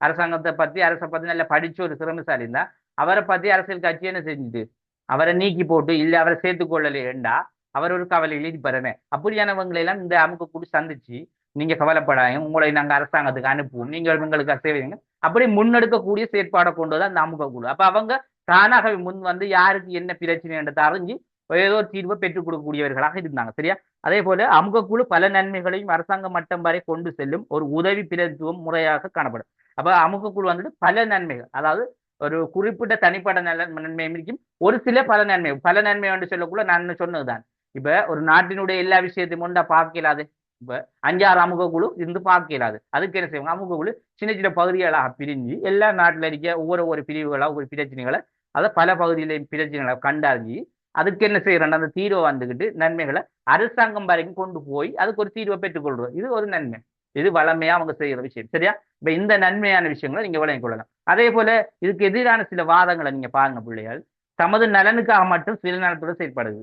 அரசாங்கத்தை பத்தி அரசை பத்தி நல்ல படிச்ச ஒரு திறமைசாலி இருந்தா அவரை பத்தி அரசியல் கட்சி என்ன செஞ்சுட்டு அவரை நீக்கி போட்டு இல்ல அவரை சேர்த்துக் கொள்ளலேண்டா அவர் ஒரு கவலையில இருப்பாருமே. அப்படியானவங்களை எல்லாம் இந்த அமுக கூடி சந்திச்சு நீங்க கவலைப்படாங்க, உங்களை நாங்க அரசாங்கத்துக்கு அனுப்புவோம், நீங்கள் எங்களுக்கு சேவைங்க அப்படி முன்னெடுக்கக்கூடிய செயற்பாடை கொண்டு வந்து அந்த அமுக குழு. அப்ப அவங்க தானாகவே முன் வந்து யாருக்கு என்ன பிரச்சனை என்று அறிஞ்சு ஏதோ தீர்வை பெற்றுக் கொடுக்கக்கூடியவர்களாக இருந்தாங்க சரியா. அதே போல அமுக குழு பல நன்மைகளையும் அரசாங்க மட்டம் வரை கொண்டு செல்லும் ஒரு உதவி பிரதித்துவம் முறையாக காணப்படும். அப்ப அமுக குழு வந்துட்டு பல நன்மைகள், அதாவது ஒரு குறிப்பிட்ட தனிப்பட்ட நன்மை இருக்கும், ஒரு சில பல நன்மை என்று சொல்லக்குள்ள நான் சொன்னதுதான். இப்ப ஒரு நாட்டினுடைய எல்லா விஷயத்தையும் கொண்டா பார்க்கலாது. இப்ப 5-6 அமுக குழு இருந்து பார்க்கலாது. அதுக்கு என்ன செய்வாங்க, அமுக குழு சின்ன சின்ன பகுதிகளாக பிரிஞ்சு எல்லா நாட்டில் இருக்க ஒவ்வொரு பிரிவுகளாக ஒரு பிரச்சனைகளை அதை பல பகுதியில பிரச்சனைகளை கண்டறிஞ்சு அதுக்கு என்ன செய்யறோம், அந்த தீர்வை வந்துகிட்டு நன்மைகளை அரசாங்கம் வரைக்கும் கொண்டு போய் அதுக்கு ஒரு தீர்வை பெற்றுக்கொள்றோம். இது ஒரு நன்மை, இது வளமையா அவங்க செய்யற விஷயம் சரியா. இப்ப இந்த நன்மையான விஷயங்களை நீங்க வழங்கிக் கொள்ளலாம். அதே போல இதுக்கு எதிரான சில வாதங்களை நீங்க பாருங்க, பிள்ளைகள் தமது நலனுக்காக மட்டும் சில நலத்தோட செயல்படுது.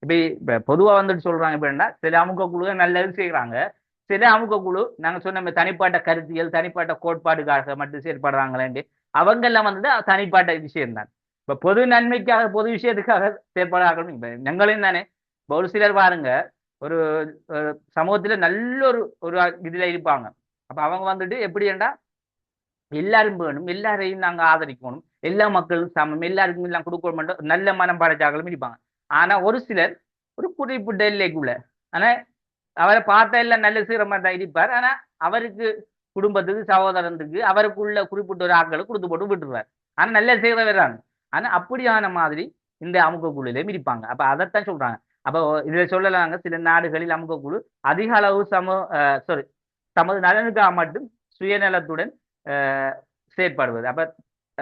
இப்ப பொதுவா வந்துட்டு சொல்றாங்க எப்படின்னா, சில அமுக குழு நல்லது செய்யறாங்க, சில அமுக குழு நாங்க சொன்ன தனிப்பட்ட கருத்தியல் தனிப்பட்ட கோட்பாடுக்காக மட்டும் செயல்படுறாங்களே, அவங்க எல்லாம் வந்துட்டு தனிப்பட்ட விஷயம் தான். இப்ப பொது நன்மைக்காக பொது விஷயத்துக்காக செயல்படுறாங்க. இப்ப எங்களையும் தானே ஒரு சிலர் பாருங்க, ஒரு சமூகத்துல நல்ல ஒரு இதுல இருப்பாங்க. அப்ப அவங்க வந்துட்டு எப்படின்னா எல்லாரும் வேணும், எல்லாரையும் நாங்க ஆதரிக்கணும், எல்லா மக்களும் சமம், எல்லாருக்கும் எல்லாம் கொடுக்கணும், நல்ல மனம் படைச்சாக்களும் இருப்பாங்க. ஆனா ஒரு சிலர் ஒரு குறிப்பிட்ட எல்லைக்குள்ள, ஆனா அவரை பார்த்தா எல்லாம் நல்ல சீரமா தான் இருப்பார். ஆனா அவருக்கு குடும்பத்துக்கு சகோதரத்துக்கு அவருக்குள்ள குறிப்பிட்ட ஒரு ஆட்களை கொடுத்து போட்டு விட்டுருவார். ஆனா நல்ல செய்கிற வர்றாங்க. ஆனா அப்படியான மாதிரி இந்த அமுக குழுலையும் இருப்பாங்க. அப்ப அதைத்தான் சொல்றாங்க. அப்போ இதுல சொல்லலாங்க, சில நாடுகளில் அமுக குழு அதிக அளவு தமது நலனுக்காக மட்டும் சுயநலத்துடன் செயற்படுவது. அப்ப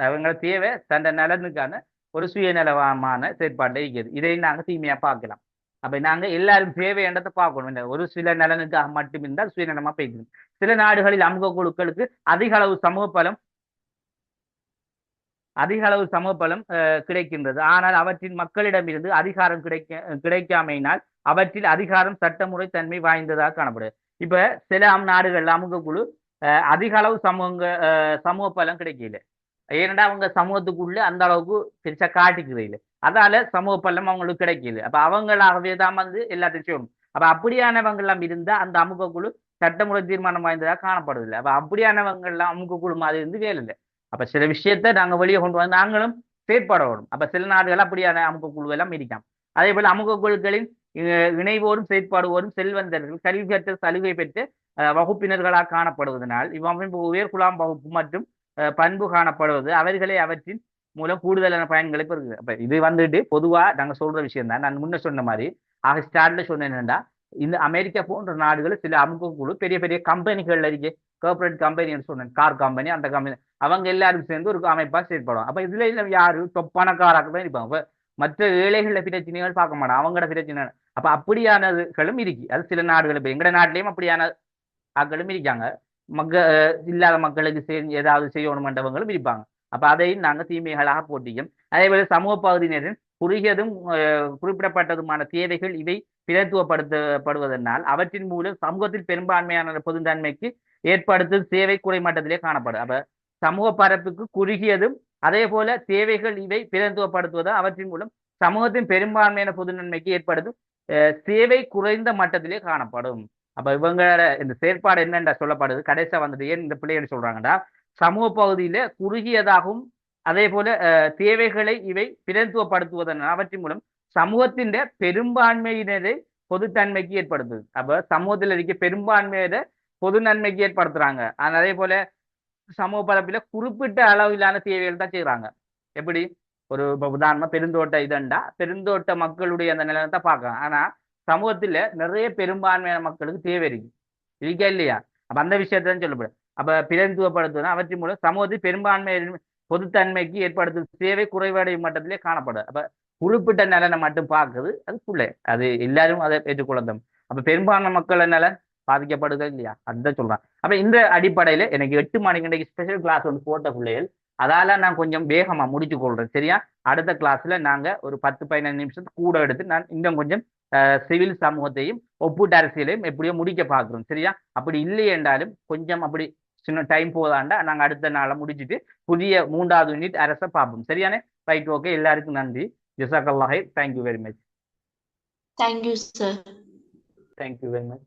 அவங்க தேவை தன் நலனுக்கான ஒரு சுயநலமான செயற்பாட்டை இருக்கிறது. இதை நாங்க தீமையா பார்க்கலாம். அப்ப நாங்க எல்லாரும் தேவைன்றதை பார்க்கணும். இந்த ஒரு சில நலனுக்காக மட்டும் இருந்தால் சுயநலமா போய்க்கணும். சில நாடுகளில் அமுக குழுக்களுக்கு அதிக அளவு சமூக பலம் கிடைக்கின்றது. ஆனால் அவற்றின் மக்களிடமிருந்து அதிகாரம் கிடைக்காமையினால் அவற்றில் அதிகாரம் சட்டமுறை தன்மை வாய்ந்ததாக காணப்படுது. இப்ப சில நாடுகள்ல அமுக குழு அதிக அளவு சமூக பலம் கிடைக்கல. ஏன்னா அவங்க சமூகத்துக்குள்ள அந்த அளவுக்கு பெருசா காட்டிக்கிறது இல்லை. அதால சமூக பலம் அவங்களுக்கு கிடைக்கல. அப்ப அவங்களாகவே தான் எல்லாத்தையும் செய்யணும். அப்ப அப்படியானவங்க எல்லாம் இருந்தா அந்த அமுக குழு சட்டமுறை தீர்மானம் வாய்ந்ததாக காணப்படுதில்லை. அப்ப அப்படியானவங்க எல்லாம் அமுக குழு மாதிரி இருந்து வேலை இல்லை. அப்ப சில விஷயத்த நாங்க வெளியே கொண்டு வந்து நாங்களும் செயற்பட வரும். அப்ப சில நாடுகள் அப்படியான அமுக குழு எல்லாம் இருக்காம். அதே போல அமுக குழுக்களின் இணைவோரும் செயற்பாடுவோரும் செல்வந்தர்கள் கல்வி கற்ற சலுகை பெற்று வகுப்பினர்களாக காணப்படுவதனால் இவ்வமைப்பு உயர் குலாம் வகுப்பு மற்றும் பண்பு காணப்படுவது அவர்களே அவற்றின் மூலம் கூடுதலான பயன்களை பெறுகிறது. அப்ப இது பொதுவா நாங்க சொல்ற விஷயம் தான். நான் முன்ன சொன்ன மாதிரி ஸ்டார்ட்ல சொன்னேன் என்னன்னா, இந்த அமெரிக்கா போன்ற நாடுகள் சில அமுக குழு பெரிய பெரிய கம்பெனிகள் இருக்கு. கார்பரேட் கம்பெனி சொன்னேன், கார் கம்பெனி, அந்த கம்பெனி அவங்க எல்லாரும் சேர்ந்து ஒரு அமைப்பா செயற்படும். அப்ப இதுல யாரு பணக்காராக தான் இருப்பாங்க. அப்ப மற்ற ஏழைகள பிரச்சனைகள் பார்க்க மாட்டாங்க, அவங்களோட பிரச்சனை. அப்ப அப்படியானதுகளும் இருக்கு. அது சில நாடுகள் இப்ப எங்கட நாட்டிலையும் அப்படியான ஆட்களும் இருக்காங்க. இல்லாத மக்களுக்கு ஏதாவது செய்யணும்ன்றவங்களும் இருப்பாங்க. அப்ப அதையும் நாங்க தீமைகளாக போட்டியும். அதே போல சமூக பகுதியினரின் குறுகியதும் குறிப்பிடப்பட்டதுமான தேவைகள் இவை பிரதித்துவப்படுத்துவதனால் அவற்றின் மூலம் சமூகத்தில் பெரும்பான்மையான பொதுத்தன்மைக்கு ஏற்படுத்தும் சேவை குறைமட்டத்திலே காணப்படும். அப்ப சமூக பரப்புக்கு குறுகியதும் அதே போல தேவைகள் இவை பிரதித்துவப்படுத்துவது அவற்றின் மூலம் சமூகத்தின் பெரும்பான்மையான பொது நன்மைக்கு ஏற்படுத்தும் சேவை குறைந்த மட்டத்திலே காணப்படும். அப்ப இவங்களோட இந்த செயற்பாடு என்னென்ற சொல்லப்படுது. கடைசியா ஏன் இந்த பிள்ளைகள் சொல்றாங்கன்னா, சமூக பகுதியில குறுகியதாகவும் அதே போல தேவைகளை இவை பிரதித்துவப்படுத்துவதன் அவற்றின் மூலம் சமூகத்தின் பெரும்பான்மையினரை பொதுத்தன்மைக்கு ஏற்படுத்துது. அப்ப சமூகத்தில் இருக்க பெரும்பான்மையில பொது நன்மைக்கு ஏற்படுத்துறாங்க. அதே போல சமூக பரப்பில குறிப்பிட்ட அளவிலான தேவைகள் தான் செய்யறாங்க. எப்படி ஒரு உதாரணமா பெருந்தோட்ட இதண்டா பெருந்தோட்ட மக்களுடைய அந்த நிலைமை தான் பார்க்கலாம். ஆனா சமூகத்துல நிறைய பெரும்பான்மையான மக்களுக்கு தேவை இருக்கா இல்லையா? அப்ப அந்த விஷயத்தான் சொல்லப்படும். அப்ப பிரதித்துவப்படுத்துவதும் அவற்றின் மூலம் சமூகத்தில் பெரும்பான்மை பொதுத்தன்மைக்கு ஏற்படுத்தும் சேவை குறைவடையும் மட்டத்திலே காணப்படும். அப்ப குறிப்பிட்ட நலனை மட்டும் பார்க்குது அதுக்குள்ள அது எல்லாரும் அதை ஏற்றுக்கொள்ளதும். அப்ப பெரும்பான்மை மக்கள் நலன் பாதிக்கப்படுது இல்லையா? அதுதான் சொல்றான். அப்ப இந்த அடிப்படையில எனக்கு 8 மணிக்கு ஸ்பெஷல் கிளாஸ் போட்ட பிள்ளைகள், அதால நான் கொஞ்சம் வேகமா முடிச்சு கொள்றேன். சரியா? அடுத்த கிளாஸ்ல நாங்க ஒரு 10-15 நிமிஷத்துக்கு கூட எடுத்து நான் இன்னும் கொஞ்சம் சிவில் சமூகத்தையும் ஒப்பீட்டு அரசியலையும் எப்படியோ முடிக்க பார்க்குறோம். சரியா? அப்படி இல்லை என்றாலும் கொஞ்சம் அப்படி சின்ன டைம் போதாண்டா நாங்க அடுத்த நாளை முடிச்சுட்டு புதிய 3வது யூனிட் அரசை பார்ப்போம். சரியானே? Right, okay. எல்லாருக்கும் நன்றி. ஜஸாக்கல்லாஹ். Thank you very much. Thank you, sir. Thank you very much.